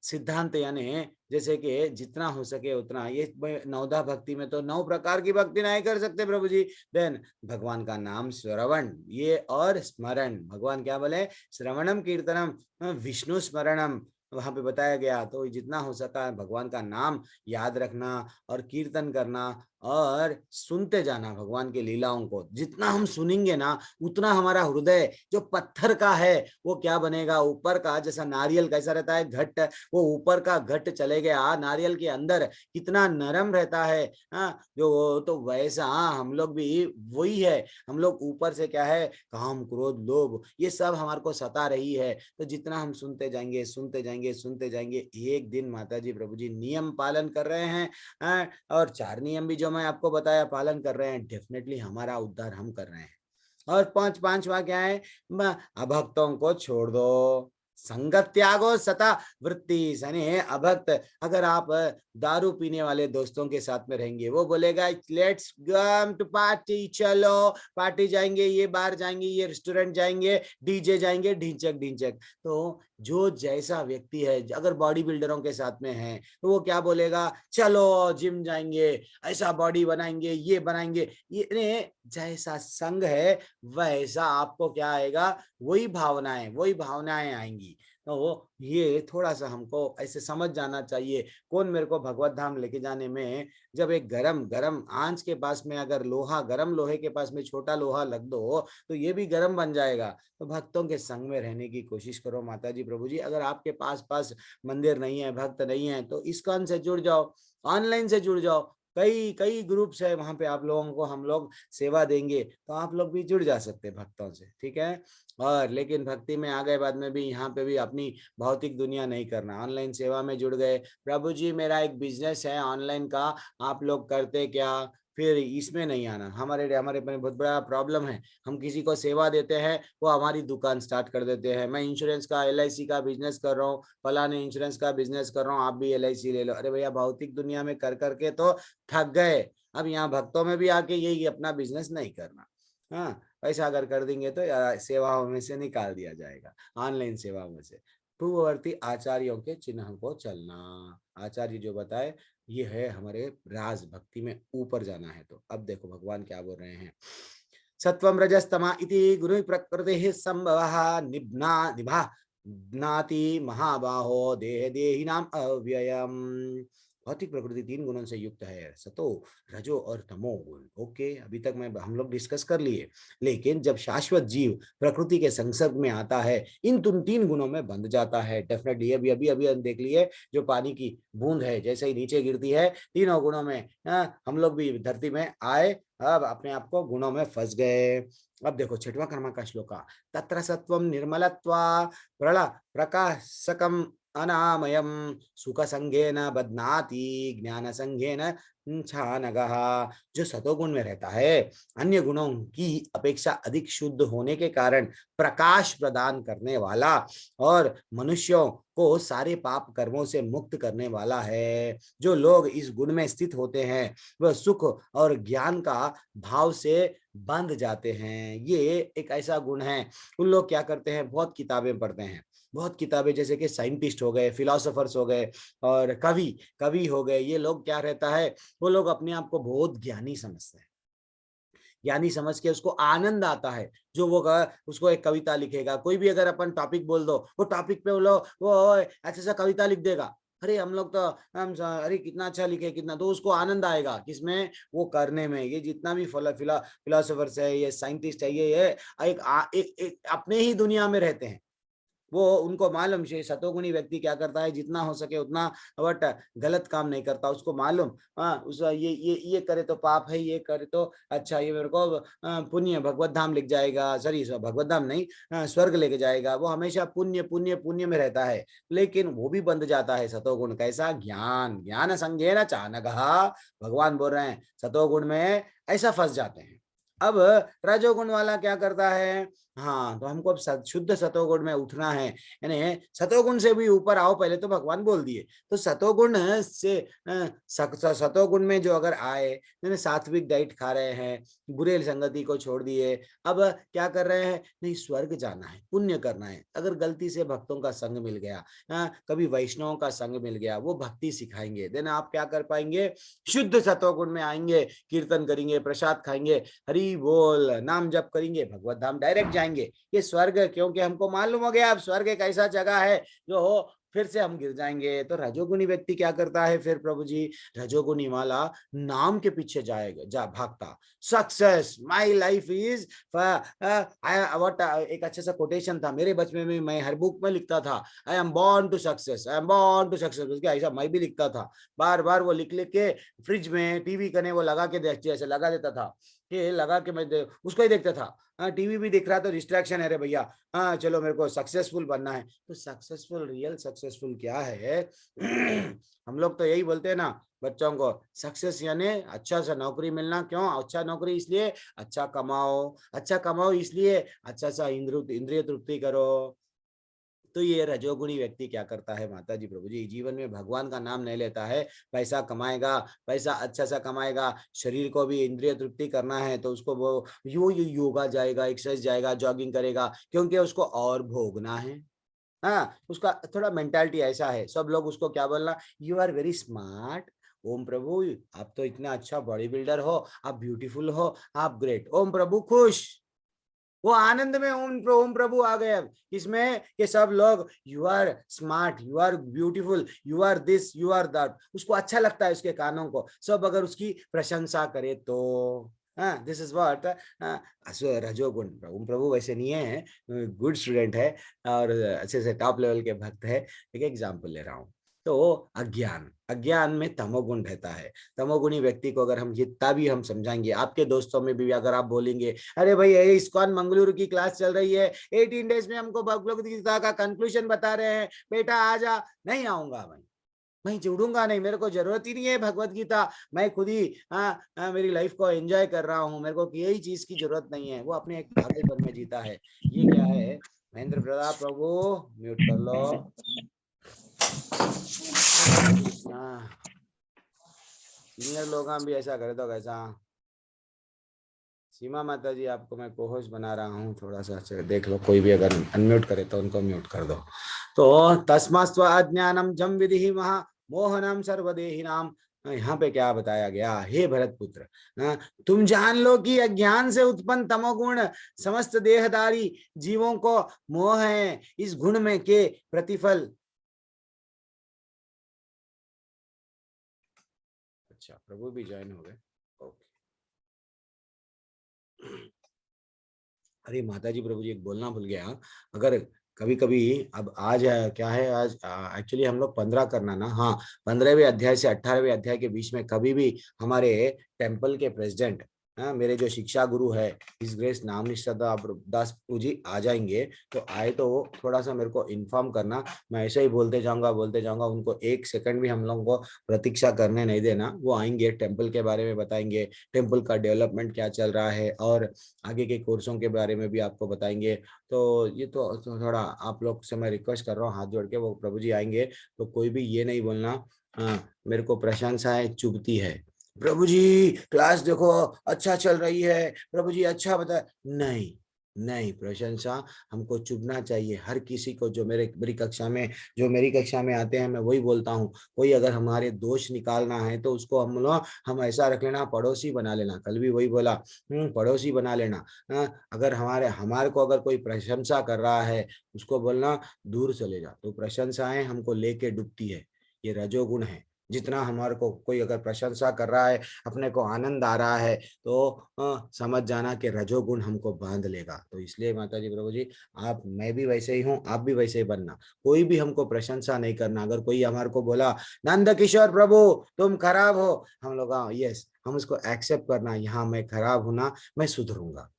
Speaker 1: सिद्धांत यानी जैसे कि जितना हो सके उतना, ये नवधा भक्ति में तो 9 प्रकार की भक्ति नहीं कर सकते प्रभु जी। देन भगवान का नाम श्रवण, ये और स्मरण, भगवान क्या बोले, श्रवणम कीर्तनम विष्णु स्मरणम, वहां पे बताया गया। तो जितना हो सका भगवान का नाम याद रखना और कीर्तन करना और सुनते जाना भगवान की लीलाओं को। जितना हम सुनेंगे ना, उतना हमारा हृदय जो पत्थर का है वो क्या बनेगा, ऊपर का, जैसा नारियल कैसा रहता है घट, वो ऊपर का घट चले गया, नारियल के अंदर कितना नरम रहता है जो, तो वैसा हम लोग भी वही है। हम लोग ऊपर से क्या है, काम क्रोध लोभ ये सब हमारे को सता रही है। तो जितना हम सुनते जाएंगे सुनते जाएंगे सुनते जाएंगे, एक दिन माता जी प्रभु जी नियम पालन कर रहे हैं और 4 नियम भी जो मैं आपको बताया पालन कर रहे हैं, डेफिनेटली हमारा उद्धार हम कर रहे हैं। और पांचवा क्या है, अभक्तों को छोड़ दो, संगत त्यागो सता वृत्ति, यानी अभक्त, अगर आप दारू पीने वाले दोस्तों के साथ में रहेंगे, वो बोलेगा लेट्स गम टू पार्टी, चलो पार्टी जाएंगे, ये बार जाएंगे, ये रेस्टोरेंट जाएंगे, डीजे जाएंगे, ढिंचक। तो जो जैसा व्यक्ति है, अगर बॉडी बिल्डरों के साथ में है तो वो क्या बोलेगा, चलो जिम जाएंगे, ऐसा बॉडी बनाएंगे, ये बनाएंगे। ये जैसा संग है वैसा आपको क्या आएगा, वही भावनाएं आएंगी। तो ये थोड़ा सा हमको ऐसे समझ जाना चाहिए, कौन मेरे को भगवत धाम लेके जाने में, जब एक गरम गरम आंच के पास में अगर लोहा, गरम लोहे के पास में छोटा लोहा लग दो तो ये भी गरम बन जाएगा। तो भक्तों के संग में रहने की कोशिश करो माता जी प्रभु जी। अगर आपके पास मंदिर नहीं है, भक्त नहीं है, तो इस्कॉन से जुड़ जाओ, ऑनलाइन से जुड़ जाओ, कई कई ग्रुप्स है वहां पे, आप लोगों को हम लोग सेवा देंगे, तो आप लोग भी जुड़ जा सकते हैं भक्तों से, ठीक है। और लेकिन भक्ति में आ गए बाद में भी यहाँ पे भी अपनी भौतिक दुनिया नहीं करना, ऑनलाइन सेवा में जुड़ गए, प्रभु जी मेरा एक बिजनेस है ऑनलाइन का, आप लोग करते क्या, फिर इसमें नहीं आना। हमारे हमारे में बहुत बड़ा प्रॉब्लम है, हम किसी को सेवा देते हैं, वो हमारी दुकान स्टार्ट कर देते हैं। मैं इंश्योरेंस का, LIC का बिजनेस कर रहा हूँ, फलाने इंश्योरेंस का बिजनेस कर रहा हूँ, आप भी LIC ले लो। अरे भैया, भौतिक दुनिया में कर करके तो थक गए, अब यहाँ भक्तों में भी आके यही अपना बिजनेस नहीं करना। हाँ, ऐसा अगर कर देंगे तो सेवाओं में से निकाल दिया जाएगा, ऑनलाइन सेवा में से। पूर्ववर्ती आचार्यों के चिन्ह को चलना, आचार्य जो बताए ये है हमारे राज, भक्ति में ऊपर जाना है। तो अब देखो भगवान क्या बोल रहे हैं, सत्वम रजस्तमा इति गुरु प्रकृति संभवः निभाति महाबाहो देह देहिनाम अव्ययम। भौतिक प्रकृति 3 गुणों से युक्त है, सतो, रजो और तमो गुण। ओके, अभी तक हम लोग डिस्कस कर लिए। लेकिन जब शाश्वत जीव प्रकृति के संसर्ग में आता है, इन 3 गुणों में बंध जाता है। डेफिनेटली अभी अभी अभी हम देख लिए, जो पानी की बूंद है जैसे ही नीचे गिरती है, 3 गुणों में हम लोग भी धरती में आए, अब अपने आप को गुणों में फंस गए। अब देखो 6वां कर्म का श्लोका, तत्र सत्वम निर्मलत्वा प्रकाशकम अनामयम सुख संगेन बध्नाति ज्ञान संगेन छानगः। जो सतोगुण में रहता है, अन्य गुणों की अपेक्षा अधिक शुद्ध होने के कारण प्रकाश प्रदान करने वाला और मनुष्यों को सारे पाप कर्मों से मुक्त करने वाला है। जो लोग इस गुण में स्थित होते हैं वह सुख और ज्ञान का भाव से बंध जाते हैं। ये एक ऐसा गुण है, उन लोग क्या करते हैं, बहुत किताबें पढ़ते हैं, बहुत किताबें, जैसे कि साइंटिस्ट हो गए, फिलोसोफर्स हो गए और कवि हो गए, ये लोग क्या रहता है, वो लोग अपने आप को बहुत ज्ञानी समझते हैं, ज्ञानी समझ के उसको आनंद आता है। जो वो उसको एक कविता लिखेगा, कोई भी अगर अपन टॉपिक बोल दो, वो टॉपिक पे वो अच्छा सा कविता लिख देगा, अरे हम लोग तो अरे कितना अच्छा लिखे, कितना, तो उसको आनंद आएगा किसमें, वो करने में। ये जितना भी फिलोसोफर्स है, ये साइंटिस्ट है, ये एक अपने ही दुनिया में रहते हैं। वो उनको मालूम है सतोगुणी व्यक्ति क्या करता है, जितना हो सके उतना, बट गलत काम नहीं करता, उसको मालूम, उस ये करे तो पाप है, ये करे तो अच्छा, ये मेरे को पुण्य भगवत धाम लिख जाएगा, सॉरी भगवत धाम नहीं, स्वर्ग लेके जाएगा। वो हमेशा पुण्य पुण्य पुण्य में रहता है, लेकिन वो भी बंध जाता है सतोगुण। कैसा, ज्ञान ज्ञान संज्ञेन चानगः। भगवान बोल रहे हैं सतोगुण में ऐसा फंस जाते हैं। अब रजोगुण वाला क्या करता है, हाँ, तो हमको अब शुद्ध सतोगुण में उठना है, यानी सतोगुण से भी ऊपर आओ, पहले तो भगवान बोल दिए। तो सतोगुण से सतोगुण में जो अगर आए, सात्विक डाइट खा रहे हैं, बुरे संगति को छोड़ दिए, अब क्या कर रहे हैं, नहीं स्वर्ग जाना है, पुण्य करना है। अगर गलती से भक्तों का संग मिल गया, कभी वैष्णवों का संग मिल गया, वो भक्ति सिखाएंगे, देन आप क्या कर पाएंगे, शुद्ध सतोगुण में आएंगे, कीर्तन करेंगे, प्रसाद खाएंगे, हरि बोल नाम जप करेंगे, भगवत धाम डायरेक्ट जाएंगे। ये स्वर्ग, क्योंकि हमको मालूम हो गया अब स्वर्ग एक ऐसा जगह है जो हो, फिर से हम गिर जाएंगे। तो रजोगुणी व्यक्ति क्या करता है फिर प्रभु जी, रजोगुणी वाला नाम के पीछे जाएगा, भागता। Success my life is what, एक अच्छा सा कोटेशन था मेरे बचपन में, मैं हर बुक में लिखता था, I am born to success, I am born to success. ऐसा मैं भी लिखता था, बार बार वो लिख लिख के फ्रिज में टीवी कने वो लगा के ऐसे लगा देता था, कि लगा के मैं उसको ही देखता था। हाँ, टीवी भी दिख रहा तो डिस्ट्रैक्शन है रे भैया, हाँ चलो मेरे को सक्सेसफुल बनना है। तो सक्सेसफुल, रियल सक्सेसफुल क्या है हम लोग तो यही बोलते हैं ना बच्चों को, सक्सेस यानी अच्छा सा नौकरी मिलना। क्यों अच्छा नौकरी, इसलिए अच्छा कमाओ इसलिए अच्छा सा इंद्रिय तृप्ति करो। तो ये रजोगुणी व्यक्ति क्या करता है माता जी प्रभु जी, जीवन में भगवान का नाम नहीं लेता है, पैसा कमाएगा, पैसा अच्छा सा कमाएगा, शरीर को भी इंद्रिय तृप्ति करना है तो उसको वो योगा जाएगा, एक्सरसाइज जाएगा, जॉगिंग करेगा, क्योंकि उसको और भोगना है। हाँ, उसका थोड़ा मेंटालिटी ऐसा है, सब लोग उसको क्या बोलना, यू आर वेरी स्मार्ट, ओम प्रभु आप तो इतना अच्छा बॉडी बिल्डर हो, आप ब्यूटीफुल हो, आप ग्रेट, ओम प्रभु खुश। वो आनंद में ओम प्रभु आ गए। अब इसमें कि सब लोग you are smart, you are beautiful, you are this, you are that, उसको अच्छा लगता है उसके कानों को, सब अगर उसकी प्रशंसा करे तो दिस इज व्हाट रजोगुण। प्रभु वैसे नहीं है, गुड स्टूडेंट है और अच्छे से टॉप लेवल के भक्त है। एक एग्जाम्पल ले रहा हूँ। तो अज्ञान में तमोगुण रहता है। तमोगुणी व्यक्ति को अगर हम जितना भी हम समझाएंगे, आपके दोस्तों में भी अगर आप बोलेंगे अरे भाई ये इस्कॉन मंगलुरु की क्लास चल रही है, 18 डेज में हमको भगवद गीता का कंक्लूजन बता रहे हैं, बेटा आ जा, नहीं आऊंगा भाई, मैं जुड़ूंगा नहीं, मेरे को जरूरत ही नहीं है भगवत गीता, मैं खुद ही मेरी लाइफ को एंजॉय कर रहा हूँ, मेरे को यही चीज की जरूरत नहीं है। वो अपने एक पागलपन में जीता है। ये क्या है? महेंद्र प्रताप प्रभु म्यूट कर लो। सीनियर लोग भी ऐसा करे तो कैसा? सीमा माता जी आपको मैं कोहोस्ट बना रहा हूँ, थोड़ा सा देख लो, कोई भी अगर अनम्यूट करे तो उनको म्यूट कर दो। तो तस्मास्त्व अज्ञानम जम विधि महा मोहनम सर्वदेहिनाम। यहाँ पे क्या बताया गया? हे भरत पुत्र, तुम जान लो कि अज्ञान से उत्पन्न तमोगुण समस्त देहधारी जीवों को मोह है। इस गुण में के प्रतिफल, अच्छा प्रभु भी ज्वाइन हो गए, ओके। अरे माता जी प्रभु जी एक बोलना भूल गया, अगर कभी कभी अब आज क्या है, आज एक्चुअली हम लोग 15 करना ना, हाँ 15वें अध्याय से 18वें अध्याय के बीच में कभी भी हमारे टेम्पल के प्रेसिडेंट, मेरे जो शिक्षा गुरु है हिज ग्रेस नाम निष्ठा दास जी आ जाएंगे, तो आए तो थोड़ा सा मेरे को इन्फॉर्म करना, मैं ऐसे ही बोलते जाऊंगा, उनको एक सेकंड भी हम लोगों को प्रतीक्षा करने नहीं देना। वो आएंगे, टेम्पल के बारे में बताएंगे, टेम्पल का डेवलपमेंट क्या चल रहा है और आगे के कोर्सों के बारे में भी आपको बताएंगे। तो ये तो थोड़ा आप लोग से मैं रिक्वेस्ट कर रहा हूँ हाथ जोड़ के, वो प्रभु जी आएंगे तो कोई भी ये नहीं बोलना मेरे को प्रशंसाएं चुभती है, प्रभु जी क्लास देखो अच्छा चल रही है, प्रभु जी अच्छा बता, नहीं प्रशंसा हमको चुभना चाहिए। हर किसी को जो मेरी कक्षा में आते हैं, मैं वही बोलता हूँ, कोई अगर हमारे दोष निकालना है तो उसको हम ऐसा रख लेना, पड़ोसी बना लेना। कल भी वही बोला, पड़ोसी बना लेना। अगर हमारे को अगर कोई प्रशंसा कर रहा है, उसको बोलना दूर चले जा। तो प्रशंसाएं हमको लेके डूबती है, ये रजोगुण है। जितना हमारे को कोई अगर प्रशंसा कर रहा है, अपने को आनंद आ रहा है, तो समझ जाना कि रजोगुण हमको बांध लेगा। तो इसलिए माता जी प्रभु जी, मैं भी वैसे ही हूँ, आप भी वैसे ही बनना। कोई भी हमको प्रशंसा नहीं करना। अगर कोई हमारे को बोला नंद किशोर प्रभु तुम खराब हो, हम लोग यस, हम उसको एक्सेप्ट करना, यहाँ मैं खराब हूं ना, मैं सुधरूंगा।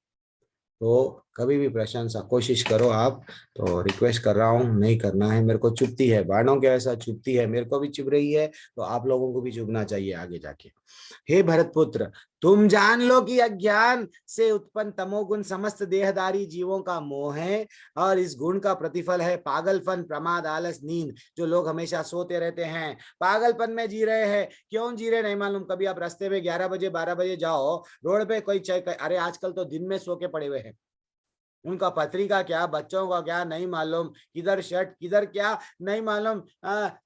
Speaker 1: तो कभी भी प्रशंसा कोशिश करो आप, तो रिक्वेस्ट कर रहा हूँ, नहीं करना है। मेरे को चुभती है, बाणों के ऐसा चुभती है, मेरे को भी चुभ रही है, तो आप लोगों को भी चुभना चाहिए आगे जाके। हे भरत पुत्र, तुम जान लो कि अज्ञान से उत्पन्न तमोगुण समस्त देहधारी जीवों का मोह है, और इस गुण का प्रतिफल है पागलपन, प्रमाद, आलस, नींद। जो लोग हमेशा सोते रहते हैं, पागलपन में जी रहे हैं, क्यों जी रहे नहीं मालूम। कभी आप रास्ते में 11 बजे 12 बजे जाओ, रोड पे कोई अरे आजकल तो दिन में सो के पड़े हुए हैं, उनका पत्रिका क्या, बच्चों का क्या नहीं मालूम, किधर शर्ट किधर क्या नहीं मालूम,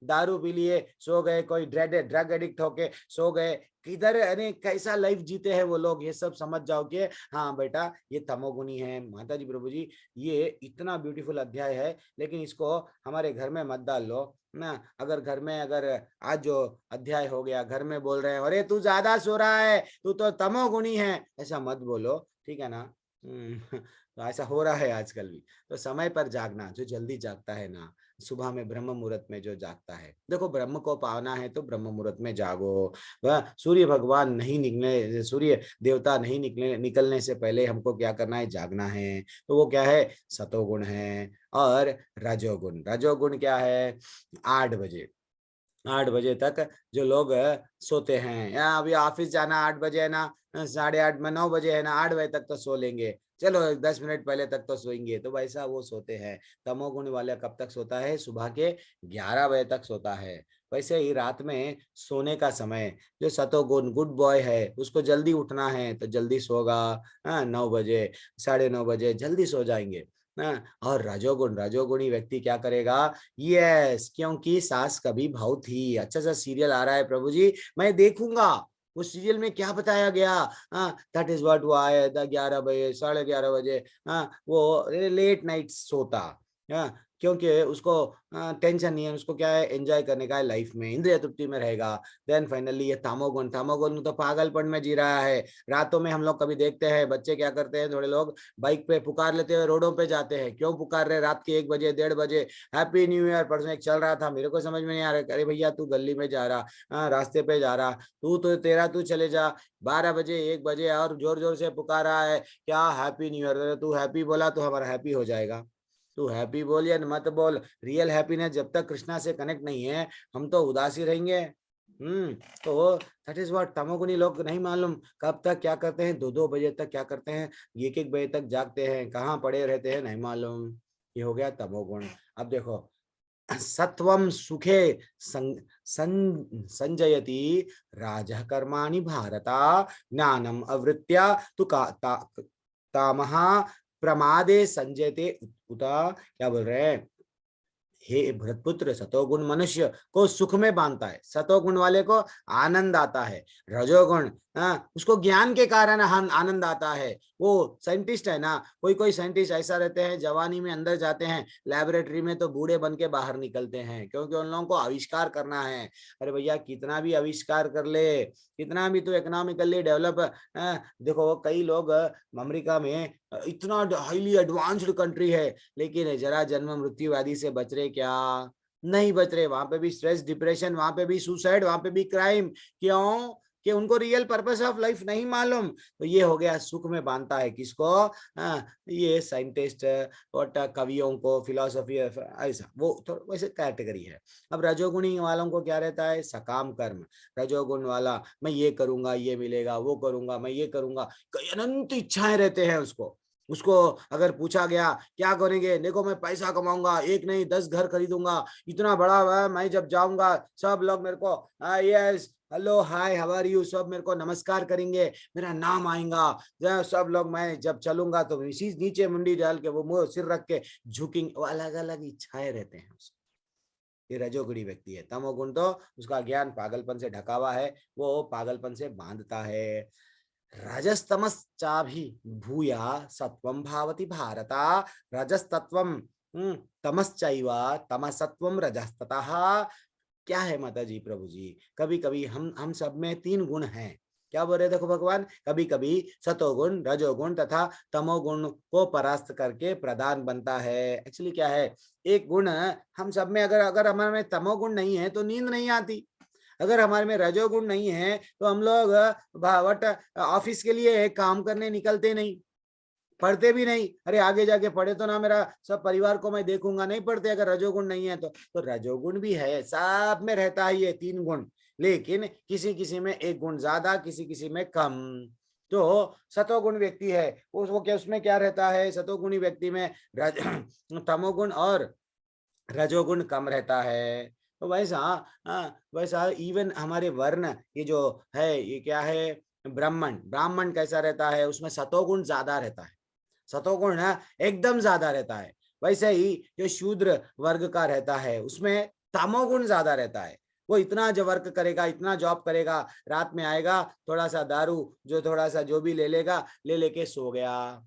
Speaker 1: दारू पी लिए सो गए, कोई ड्रग एडिक्ट होके सो गए, किधर, अरे कैसा लाइफ जीते हैं वो लोग। ये सब समझ जाओ कि हाँ बेटा ये तमोगुणी है। माता जी प्रभु जी, ये इतना ब्यूटीफुल अध्याय है, लेकिन इसको हमारे घर में मत डाल लो ना। अगर घर में अगर आज जो अध्याय हो गया, घर में बोल रहे हैं अरे तू ज्यादा सो रहा है, तू तो तमोगुणी है, ऐसा मत बोलो, ठीक है ना। तो ऐसा हो रहा है आजकल भी। तो समय पर जागना, जो जल्दी जागता है ना, सुबह में ब्रह्म मुहूर्त में जो जागता है, देखो ब्रह्म को पाना है तो ब्रह्म मुहूर्त में जागो। वह सूर्य भगवान नहीं निकले, सूर्य देवता नहीं निकलने से पहले हमको क्या करना है, जागना है। तो वो क्या है, सतोगुण है। और रजोगुण क्या है, 8 बजे तक जो लोग सोते हैं, या अभी ऑफिस जाना 8 बजे है ना, 8:30 में 9 बजे है ना, 8 बजे तक तो सो लेंगे, चलो 10 मिनट पहले तक तो सोएंगे, तो वैसा वो सोते हैं। तमोगुण वाले कब तक सोता है, सुबह के 11 बजे तक सोता है। वैसे ही रात में सोने का समय, जो सतोगुण गुड बॉय है, उसको जल्दी उठना है तो जल्दी सोगा, 9 बजे 9:30 बजे जल्दी सो जाएंगे। और रजोगुणी व्यक्ति क्या करेगा, यस, क्योंकि सास कभी भाव थी, अच्छा सा सीरियल आ रहा है प्रभु जी, मैं देखूंगा, उस सीरियल में क्या बताया गया, हाँ दैट इज व्हाट, वो आए 11 बजे 11:30 बजे, हाँ वो लेट नाइट सोता, हाँ क्योंकि उसको टेंशन नहीं है, उसको क्या है एंजॉय करने का है लाइफ में, इंद्रिय तृप्ति में रहेगा। देन फाइनली ये तमोगुण, तमोगुण तो पागलपन में जी रहा है। रातों में हम लोग कभी देखते हैं बच्चे क्या करते हैं, थोड़े लोग बाइक पे पुकार लेते हुए रोडों पे जाते हैं। क्यों पुकार रहे रात के 1 बजे 1:30 बजे, हैप्पी न्यू ईयर परसों एक चल रहा था, मेरे को समझ में नहीं आ रहा, अरे भैया तू गली में जा रहा, रास्ते पे जा रहा, तू तो तेरा तू चले जा, 12 बजे 1 बजे और जोर जोर से पुकार रहा है क्या हैप्पी न्यू ईयर। तू हैप्पी बोला तो हमारा हैप्पी हो जाएगा, तू हैप्पी बोल या मत बोल, रियल हैप्पीनेस जब तक कृष्णा से कनेक्ट नहीं है हम तो उदास ही रहेंगे। तो दैट इज व्हाट तमोगुणी लोग नहीं मालूम कब तक क्या करते हैं, 2-2 बजे तक क्या करते हैं, 1-1 बजे तक जागते हैं, कहाँ पड़े रहते हैं नहीं मालूम। ये हो गया तमोगुण। अब देखो सत्वम सुखे संजयति राजः कर्माणि भारता ज्ञानम अवृत्या तु तामहा प्रमादे संजयते उता। क्या बोल रहे हैं, हे भरतपुत्र सतोगुण मनुष्य को सुख में बांधता है, सतोगुण वाले को आनंद आता है, रजोगुण उसको ज्ञान के कारण आनंद आता है। वो साइंटिस्ट है ना, कोई कोई साइंटिस्ट ऐसा रहते हैं जवानी में अंदर जाते हैं लैबोरेटरी में तो बूढ़े बन के बाहर निकलते हैं, क्योंकि उन लोगों को आविष्कार करना है। अरे भैया कितना भी आविष्कार कर ले, कितना भी तो इकोनॉमिकली डेवलप, देखो कई लोग अमेरिका में इतना हाईली एडवांस्ड कंट्री है लेकिन जरा जन्म मृत्यु आदि से बच रहे क्या, नहीं बच रहे। वहां पे भी स्ट्रेस डिप्रेशन, वहां पे भी सुसाइड, वहां पे भी क्राइम। क्यों कि उनको रियल पर्पस ऑफ लाइफ नहीं मालूम। तो ये हो गया सुख में बांधता है किसको, ये साइंटिस्ट और कवियों को, फिलोसफी ऐसा वो तो वैसे कैटेगरी है। अब रजोगुणी वालों को क्या रहता है, सकाम कर्म। रजोगुण वाला मैं ये करूंगा ये मिलेगा, वो करूंगा मैं ये करूंगा, कई अनंत इच्छाएं रहते हैं उसको अगर पूछा गया क्या करेंगे, देखो मैं पैसा कमाऊंगा, 1 नहीं 10 घर खरीदूंगा, इतना बड़ा मैं जब जाऊंगा सब लोग मेरे को yes hello hi how are you सब मेरे को नमस्कार करेंगे, मेरा नाम आएगा, सब लोग मैं जब चलूंगा तो इसी नीचे मुंडी डाल के वो मुंह सिर रख के झुकेंगे। वो अलग अलग इच्छाएं रहते हैं ये रजोगुणी व्यक्ति है। तमोगुण तो उसका ज्ञान पागलपन से ढका हुआ है, वो पागलपन से बांधता है। रजस्तमश्चाभि भूया सत्वं भावति भारता रजस्तत्वं तमश्चैव तमसत्वं रजस्ततः। क्या है माता जी प्रभु जी, कभी कभी हम सब में 3 गुण हैं। क्या बोल रहे देखो भगवान, कभी कभी सतोगुण रजोगुण तथा तमोगुण को परास्त करके प्रधान बनता है। एक्चुअली क्या है, एक गुण हम सब में अगर हमारे में तमोगुण नहीं है तो नींद नहीं आती, अगर हमारे में रजोगुण नहीं है तो हम लोग ऑफिस के लिए काम करने निकलते नहीं, पढ़ते भी नहीं, अरे आगे जाके पढ़े तो ना मेरा सब परिवार को मैं देखूंगा, नहीं पढ़ते अगर रजोगुण नहीं है तो रजोगुण भी है, सब में रहता है ये 3 गुण, लेकिन किसी किसी में 1 गुण ज्यादा, किसी किसी में कम। तो सतोगुण व्यक्ति है वो क्या, उसमें क्या रहता है, सतोगुणी व्यक्ति में तमोगुण और रजोगुण कम रहता है। तो वैसा वैसा इवन हमारे वर्ण ये जो है, ये क्या है, ब्राह्मण कैसा रहता है, उसमें सतोगुण ज्यादा रहता है, सतोगुण एकदम ज्यादा रहता है। वैसे ही जो शूद्र वर्ग का रहता है उसमें तमोगुण ज्यादा रहता है। वो इतना जो वर्क करेगा, इतना जॉब करेगा, रात में आएगा थोड़ा सा दारू जो थोड़ा सा जो भी ले लेगा, ले लेके सो गया,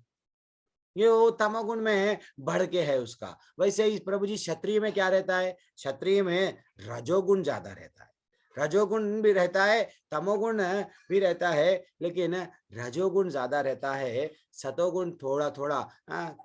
Speaker 1: ये वो तमोगुण में बढ़ के है उसका। वैसे ही प्रभु जी क्षत्रिय में क्या रहता है, क्षत्रिय में रजोगुण ज्यादा रहता है, रजोगुण भी रहता है तमोगुण भी रहता है, लेकिन रजोगुण ज्यादा रहता है, सतोगुण थोड़ा थोड़ा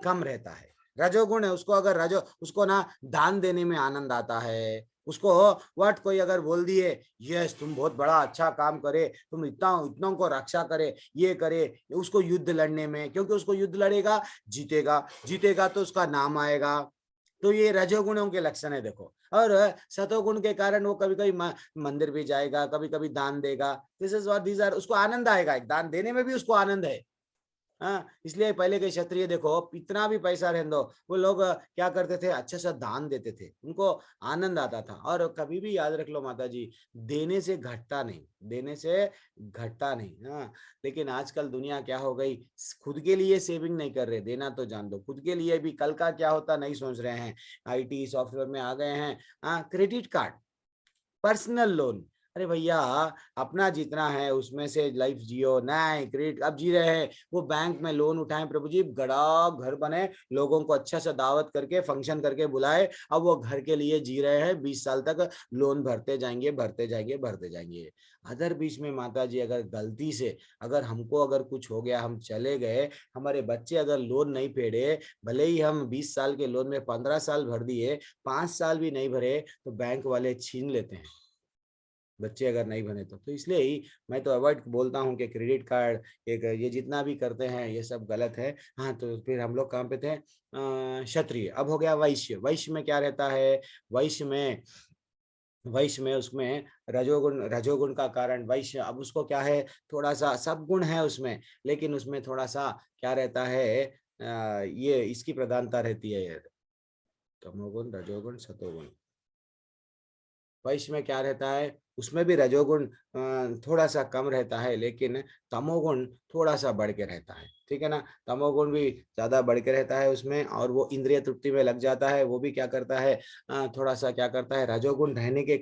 Speaker 1: कम रहता है। रजोगुण है उसको अगर उसको ना दान देने में आनंद आता है, उसको व्हाट कोई अगर बोल दिए यस तुम बहुत बड़ा अच्छा काम करे, तुम इतना को रक्षा करे, ये करे, उसको युद्ध लड़ने में, क्योंकि उसको युद्ध लड़ेगा जीतेगा तो उसका नाम आएगा। तो ये रजोगुणों के लक्षण है देखो। और सतोगुण के कारण वो कभी कभी मंदिर भी जाएगा, कभी कभी दान देगा, this is what these are, उसको आनंद आएगा, एक दान देने में भी उसको आनंद है। इसलिए पहले के क्षत्रिय देखो इतना भी पैसा रहने दो, वो लोग क्या करते थे, अच्छा सा दान देते थे, उनको आनंद आता था। और कभी भी याद रख लो माता जी, देने से घटता नहीं, देने से घटता नहीं। लेकिन आजकल दुनिया क्या हो गई, खुद के लिए सेविंग नहीं कर रहे, देना तो जान दो, खुद के लिए भी कल का क्या होता नहीं सोच रहे हैं। IT सॉफ्टवेयर में आ गए हैं, क्रेडिट कार्ड, पर्सनल लोन। अरे भैया अपना जितना है उसमें से लाइफ जियो, नहीं क्रेडिट अब जी रहे हैं, वो बैंक में लोन उठाएं प्रभु जी, बड़ा घर बने, लोगों को अच्छा सा दावत करके फंक्शन करके बुलाए, अब वो घर के लिए जी रहे हैं, 20 साल तक लोन भरते जाएंगे भरते जाएंगे भरते जाएंगे। अदर बीच में माता जी अगर गलती से अगर हमको अगर कुछ हो गया, हम चले गए, हमारे बच्चे अगर लोन नहीं फेडे, भले ही हम 20 साल के लोन में 15 साल भर दिए, 5 साल भी नहीं भरे तो बैंक वाले छीन लेते हैं, बच्चे अगर नहीं बने तो इसलिए ही मैं तो अवॉइड बोलता हूँ कि क्रेडिट कार्ड एक ये जितना भी करते हैं ये सब गलत है। हाँ तो फिर हम लोग कहाँ पे थे, क्षत्रिय। अब हो गया वैश्य। वैश्य में क्या रहता है, वैश्य में उसमें रजोगुण का कारण वैश्य, अब उसको क्या है, थोड़ा सा सब गुण है उसमें, लेकिन उसमें थोड़ा सा क्या रहता है, ये इसकी प्रधानता रहती है, तमोगुण रजोगुण सतोगुण। वैश्य में क्या रहता है, उसमें भी रजोगुण थोड़ा सा कम रहता है, लेकिन तमोगुण थोड़ा सा बढ़ के रहता है, ठीक है ना। तमोगुण भी ज्यादा बढ़ के रहता है उसमें, और वो इंद्रिय तृप्ति में लग जाता है, वो भी क्या करता है, थोड़ा सा क्या करता है, रजोगुण रहने के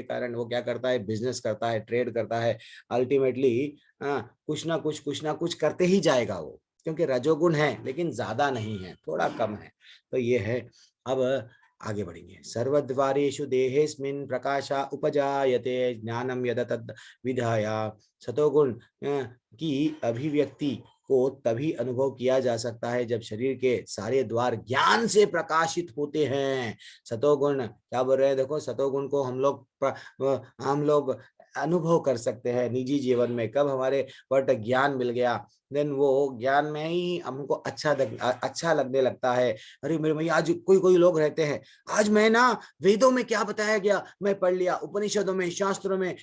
Speaker 1: कारण वो क्या करता है, बिजनेस करता है, ट्रेड करता है, अल्टीमेटली कुछ ना कुछ करते ही जाएगा वो, क्योंकि रजोगुण है लेकिन ज्यादा नहीं है, थोड़ा कम है। तो ये है। अब आगे बढ़ेंगे। सर्वद्वारेषु देहेस्मिन् प्रकाशा उपजायते ज्ञानम यद तद विधाया। सतोगुण की अभिव्यक्ति को तभी अनुभव किया जा सकता है जब शरीर के सारे द्वार ज्ञान से प्रकाशित होते हैं। सतोगुण क्या बोल रहे हैं, देखो सतोगुण को हम लोग अनुभव कर सकते हैं निजी जीवन में, कब हमारे बट ज्ञान मिल गया, देन वो ज्ञान में ही हमको अच्छा लगने लगता है। अरे मेरे भैया आज कोई लोग रहते हैं, आज मैं ना वेदों में क्या बताया गया मैं पढ़ लिया, उपनिषदों में शास्त्रों में,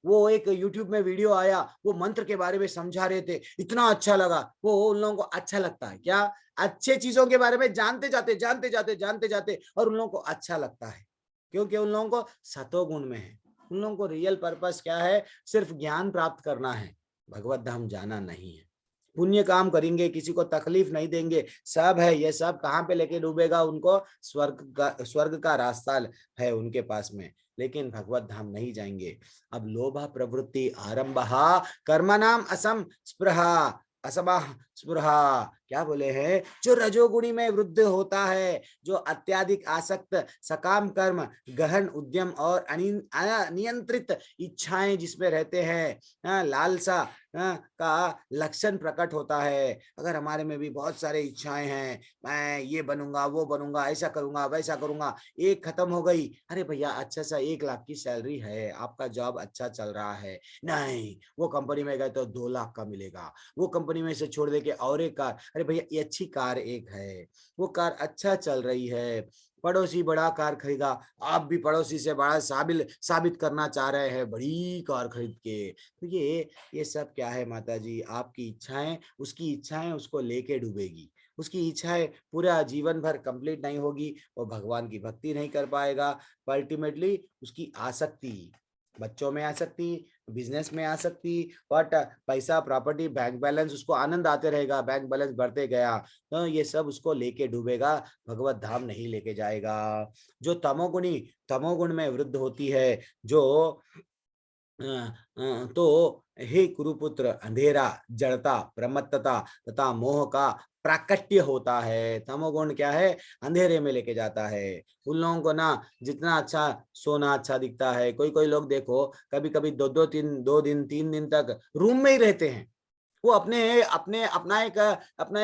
Speaker 1: वो एक यूट्यूब में वीडियो आया, वो मंत्र के बारे में समझा रहे थे, इतना अच्छा लगा। वो उन लोगों को अच्छा लगता है क्या, अच्छे चीजों के बारे में जानते जाते और उन लोगों को अच्छा लगता है, क्योंकि उन लोगों को सतोगुण में है। उन लोगों को रियल पर्पस क्या है, सिर्फ ज्ञान प्राप्त करना है, भगवत धाम जाना नहीं है। पुण्य काम करेंगे, किसी को तकलीफ नहीं देंगे, सब है, ये सब कहाँ पे लेके डूबेगा उनको, स्वर्ग का रास्ता है उनके पास में, लेकिन भगवत धाम नहीं जाएंगे। अब लोभ प्रवृत्ति आरंभ कर्मणाम असम स्पृहा असमा स्पृहा, क्या बोले हैं, जो रजोगुणी में वृद्धि होता है, जो अत्याधिक आसक्त सकाम कर्म, गहन उद्यम और अनियंत्रित इच्छाएं जिसमें रहते हैं, लालसा का लक्षण प्रकट होता है। अगर हमारे में भी बहुत सारे इच्छाएं हैं, मैं ये बनूंगा वो बनूंगा, ऐसा करूंगा वैसा करूंगा, एक खत्म हो गई, अरे भैया अच्छा सा 1 लाख की सैलरी है, आपका जॉब अच्छा चल रहा है, नहीं वो कंपनी में गए तो 2 लाख का मिलेगा, वो कंपनी में से छोड़ दे के और एक कार, अरे भैया ये अच्छी कार एक है, वो कार अच्छा चल रही है, पड़ोसी बड़ा कार खरीदा, आप भी पड़ोसी से बड़ा साबित करना चाह रहे हैं बड़ी कार खरीद के। तो ये सब क्या है माता जी, आपकी इच्छाएं, उसकी इच्छाएं उसको लेके डूबेगी, उसकी इच्छाएं पूरा जीवन भर कंप्लीट नहीं होगी, वो भगवान की भक्ति नहीं कर पाएगा। अल्टीमेटली उसकी आसक्ति, बच्चों में आ सकती, बिजनेस में आ सकती, बट पैसा प्रॉपर्टी बैंक बैलेंस उसको आनंद आते रहेगा, बैंक बैलेंस बढ़ते गया, तो ये सब उसको लेके डूबेगा, भगवत धाम नहीं लेके जाएगा। जो तमोगुण में वृद्ध होती है, जो तो हे कुरुपुत्र अंधेरा, जड़ता, प्रमत्तता तथा मोह का प्राकट्य होता है। तमोगुण क्या है, अंधेरे में लेके जाता है। उन लोगों को ना जितना अच्छा सोना अच्छा दिखता है, कोई लोग देखो कभी कभी 2 दिन 3 दिन तक रूम में ही रहते हैं, वो अपने अपने अपना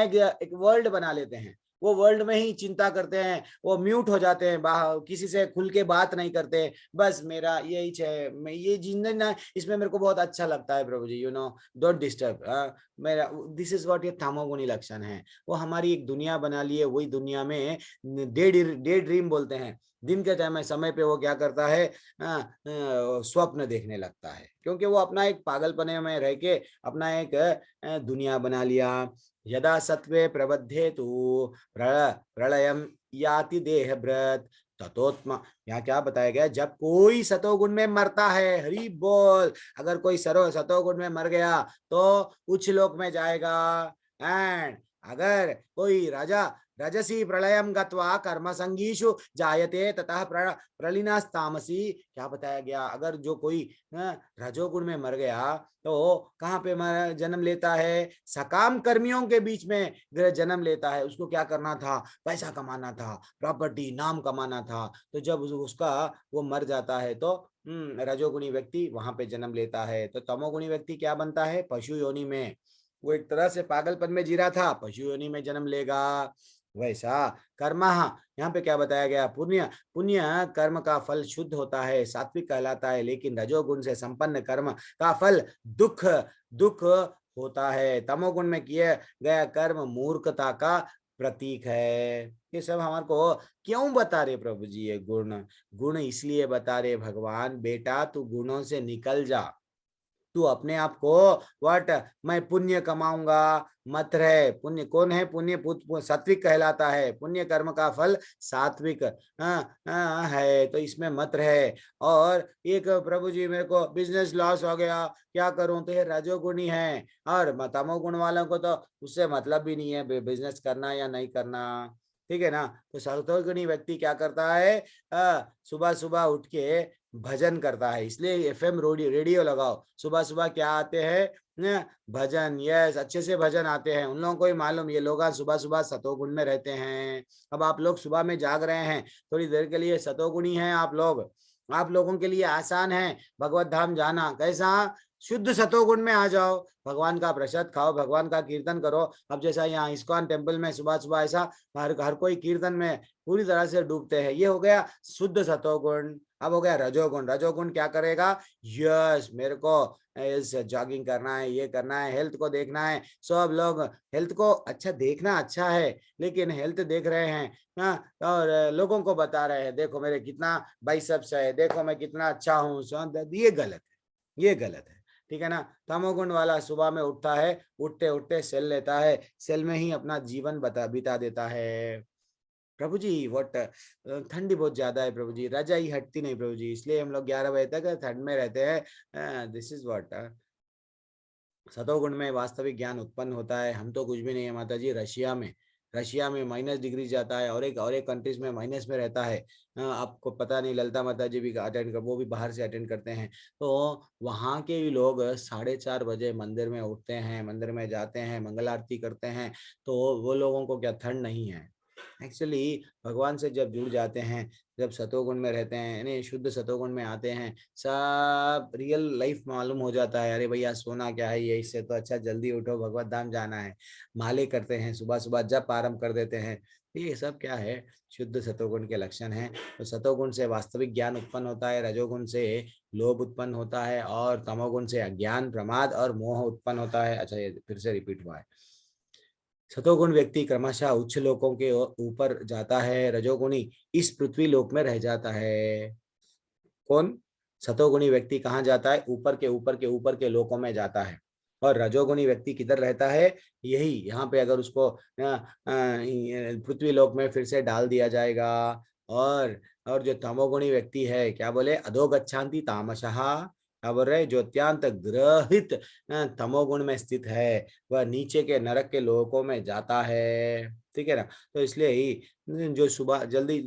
Speaker 1: एक वर्ल्ड बना लेते हैं, वो वर्ल्ड में ही चिंता करते हैं, वो म्यूट हो जाते हैं, बाहर किसी से खुल के बात नहीं करते, बस मेरा यही है, मैं ये जिंदगी ना इसमें मेरे को बहुत अच्छा लगता है प्रभु जी, डोंट डिस्टर्ब मेरा, दिस इज व्हाट ये तमोगुणी लक्षण है। वो हमारी एक दुनिया बना लिए, वही दुनिया में डे ड्रीम बोलते हैं, दिन के टाइम में समय पे वो क्या करता है, स्वप्न देखने लगता है, क्योंकि वो अपना एक पागलपने में रह के अपना एक दुनिया बना लिया। यदा सत्वे प्रबद्धेतु प्रलयम याति देहभृत ततोत्म, यहाँ क्या बताया गया, जब कोई सतोगुण में मरता है, हरि बोल, अगर कोई सतोगुण में मर गया तो उच्च लोक में जाएगा, एंड अगर कोई राजा रजसी प्रलयम गत्वा कर्म संगीषु जायते ततः प्रलीनास्तामसी। क्या बताया गया, अगर जो कोई रजोगुण में मर गया तो कहाँ पे जन्म लेता है, सकाम कर्मियों के बीच में जन्म लेता है। उसको क्या करना था, पैसा कमाना था, प्रॉपर्टी नाम कमाना था। तो जब उसका वो मर जाता है तो रजोगुणी व्यक्ति वहां पे जन्म लेता है। तो तमोगुणी व्यक्ति क्या बनता है, पशु योनि में। वो एक तरह से पागलपन में जी रहा था, पशु योनि में जन्म लेगा। वैसा कर्म, यहाँ पे क्या बताया गया, पुण्य पुण्य कर्म का फल शुद्ध होता है, सात्विक कहलाता है। लेकिन रजोगुण से संपन्न कर्म का फल दुख दुख होता है। तमोगुण में किया गया कर्म मूर्खता का प्रतीक है। ये सब हमारे को क्यों बता रहे प्रभु जी, ये गुण इसलिए बता रहे भगवान, बेटा तू गुणों से निकल जा, तू अपने आप को व्हाट मैं पुण्य कमाऊंगा मत रहे। पुण्य कौन है, पुण्य सात्विक कहलाता है, पुण्य कर्म का फल सात्विक है, तो इसमें मत रहे। और एक प्रभु जी मेरे को बिजनेस लॉस हो गया, क्या करूं, तो ये रजोगुणी है। और तमोगुण वालों को तो उससे मतलब भी नहीं है बिजनेस करना या नहीं करना, ठीक है ना। तो सतोगुणी व्यक्ति क्या करता है, सुबह सुबह उठ के भजन करता है। इसलिए एफएम रेडियो लगाओ, सुबह सुबह क्या आते हैं, भजन। यस, अच्छे से भजन आते हैं। उन लोगों को ही मालूम, ये लोग सुबह सुबह सतोगुण में रहते हैं। अब आप लोग सुबह में जाग रहे हैं, थोड़ी देर के लिए सतोगुणी हैं आप लोग, आप लोगों के लिए आसान है भगवत धाम जाना। कैसा, शुद्ध सतोगुण में आ जाओ, भगवान का प्रसाद खाओ, भगवान का कीर्तन करो। अब जैसा यहाँ इस्कॉन टेम्पल में सुबह सुबह ऐसा हर कोई कीर्तन में पूरी तरह से डूबते हैं, ये हो गया शुद्ध सतोगुण। अब हो गया रजोगुण। रजोगुण क्या करेगा, यस मेरे को जॉगिंग करना है, ये करना है, हेल्थ को देखना है। सब लोग हेल्थ को अच्छा देखना अच्छा है, लेकिन हेल्थ देख रहे हैं और लोगों को बता रहे हैं देखो मेरे कितना बाइसेप्स है, देखो मैं कितना अच्छा हूँ। ये गलत है, ये गलत है, ठीक है ना। तमोगुण वाला सुबह में उठता है, उठते उठते सेल लेता है, सेल में ही अपना जीवन बिता देता है। प्रभु जी वट ठंडी बहुत ज्यादा है प्रभु जी, रजाई हटती नहीं प्रभु जी, इसलिए हम लोग 11 बजे तक ठंड में रहते हैं। दिस इज व्हाट सतोगुण में वास्तविक ज्ञान उत्पन्न होता है। हम तो कुछ भी नहीं है माता जी। रशिया में -डिग्री जाता है, और एक कंट्रीज में माइनस में रहता है। आपको पता नहीं, ललिता माता जी भी अटेंड कर, वो भी बाहर से अटेंड करते हैं। तो वहाँ के भी लोग 4:30 बजे मंदिर में उठते हैं, मंदिर में जाते हैं, मंगल आरती करते हैं। तो वो लोगों को क्या ठंड नहीं है। एक्चुअली भगवान से जब जुड़ जाते हैं, जब सतोगुण में रहते हैं, यानी शुद्ध सतोगुण में आते हैं, सब रियल लाइफ मालूम हो जाता है। अरे भैया सोना क्या है ये, इससे तो अच्छा जल्दी उठो, भगवत धाम जाना है। माले करते हैं, सुबह सुबह जप आरंभ कर देते हैं। ये सब क्या है, शुद्ध सतोगुण के लक्षण हैं। तो सतोगुण से वास्तविक ज्ञान उत्पन्न होता है, रजोगुण से लोभ उत्पन्न होता है, और तमोगुण से अज्ञान, प्रमाद और मोह उत्पन्न होता है। अच्छा, ये फिर से रिपीट हुआ है। सतोगुण व्यक्ति क्रमशः उच्च लोकों के ऊपर जाता है, रजोगुणी इस पृथ्वी लोक में रह जाता है। कौन, सतोगुणी व्यक्ति कहाँ जाता है, ऊपर के ऊपर के ऊपर के लोकों में जाता है। और रजोगुणी व्यक्ति किधर रहता है, यही यहाँ पे अगर उसको पृथ्वी लोक में फिर से डाल दिया जाएगा। और जो तमोगुणी व्यक्ति है, क्या बोले, अधोगच्छन्ति तामसः, क्या बोल रहे, जो अत्यंत ग्रहित तमोगुण में स्थित है, वह नीचे के नरक के लोकों में जाता है, ठीक है ना। तो इसलिए ही जो सुबह जल्दी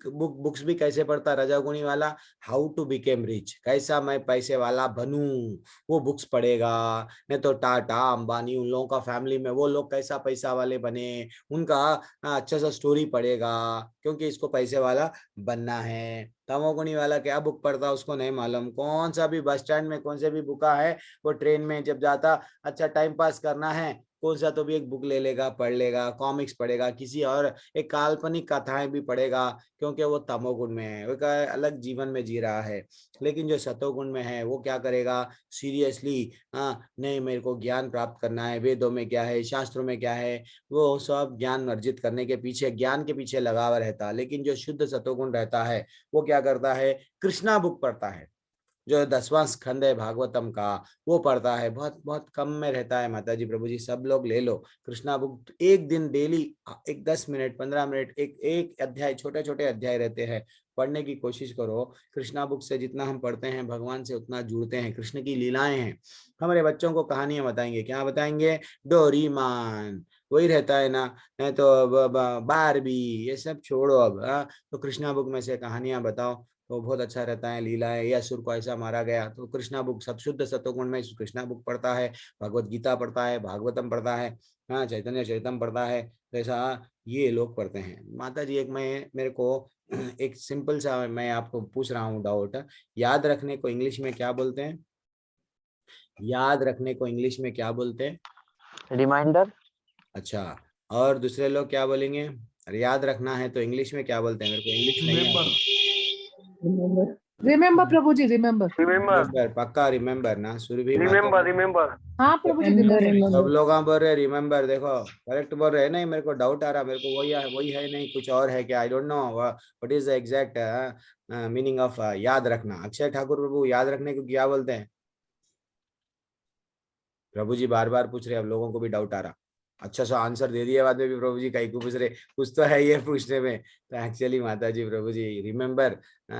Speaker 1: बुक्स भी कैसे पढ़ता रजोगुणी वाला, हाउ टू बिकेम रिच, कैसा मैं पैसे वाला बनूं, वो बुक्स पढ़ेगा। नहीं तो टाटा अंबानी उन लोगों का फैमिली में वो लोग कैसा पैसा वाले बने, उनका अच्छा सा स्टोरी पढ़ेगा, क्योंकि इसको पैसे वाला बनना है। तमोगुणी वाला क्या बुक पढ़ता उसको नहीं मालूम, कौन सा भी बस स्टैंड में कौन से भी बुका है, वो ट्रेन में जब जाता अच्छा टाइम पास करना है, कौन सा तो भी एक बुक ले लेगा, पढ़ लेगा, कॉमिक्स पढ़ेगा, किसी और एक काल्पनिक कथाएं भी पढ़ेगा, क्योंकि वो तमोगुण में है, वो अलग जीवन में जी रहा है। लेकिन जो सतोगुण में है वो क्या करेगा, सीरियसली नहीं मेरे को ज्ञान प्राप्त करना है, वेदों में क्या है, शास्त्रों में क्या है, वो सब ज्ञान अर्जित करने के पीछे, ज्ञान के पीछे लगा हुआ रहता। लेकिन जो शुद्ध सतोगुण रहता है वो क्या करता है, कृष्णा बुक पढ़ता है, जो 10वां स्कंद है भागवतम का, वो पढ़ता है। बहुत बहुत कम में रहता है माता जी, प्रभु जी सब लोग ले लो कृष्णा बुक, एक दिन डेली एक 10 मिनट 15 मिनट एक अध्याय, छोटे छोटे अध्याय रहते हैं, पढ़ने की कोशिश करो। कृष्णा बुक से जितना हम पढ़ते हैं भगवान से उतना जुड़ते हैं। कृष्ण की लीलाएं हैं। हमारे बच्चों को कहानियां बताएंगे, क्या बताएंगे, डोरीमान, वही रहता है ना। नहीं तो बारबी ये सब छोड़ो अब। तो कृष्णा बुक में से कहानियां बताओ तो बहुत अच्छा रहता है। लीला है, ये असुर को ऐसा मारा गया, तो कृष्णा बुक सब शुद्ध सत्वगुण में कृष्णा बुक पढ़ता है, भगवत गीता पढ़ता है, भागवतम पढ़ता है, हाँ चैतन्य चरितम पढ़ता है। तो ऐसा ये लोग पढ़ते हैं। माता जी एक मैं मेरे को एक सिंपल सा मैं आपको पूछ रहा हूँ डाउट, याद रखने को इंग्लिश में क्या बोलते हैं? याद रखने को इंग्लिश में क्या बोलते हैं?
Speaker 6: रिमाइंडर।
Speaker 1: अच्छा, और दूसरे लोग क्या बोलेंगे? अरे याद रखना है तो इंग्लिश में क्या बोलते हैं? मेरे को इंग्लिश नहीं आता।
Speaker 3: रिमेम्बर प्रभु जी, रिमेम्बर।
Speaker 1: रिमेम्बर, पक्का रिमेम्बर ना? सुरभि
Speaker 4: रिमेम्बर।
Speaker 3: हाँ प्रभु जी,
Speaker 6: रिमेम्बर
Speaker 3: रिमेम्बर।
Speaker 1: सब लोग बोल रहे रिमेम्बर, देखो करेक्ट बोल रहे हैं। नहीं मेरे को डाउट आ रहा, मेरे को वही है नहीं कुछ और है क्या? I don't know what is the exact meaning of याद रखना। अक्षय ठाकुर प्रभु, याद रखने को क्या बोलते हैं? प्रभु जी बार बार पूछ रहे, अब लोगों को भी डाउट आ रहा। अच्छा सा आंसर दे दिए बाद में भी प्रभु जी कहीं को पूछ रहे, कुछ तो है ये पूछने में। तो एक्चुअली माता जी प्रभु जी remember,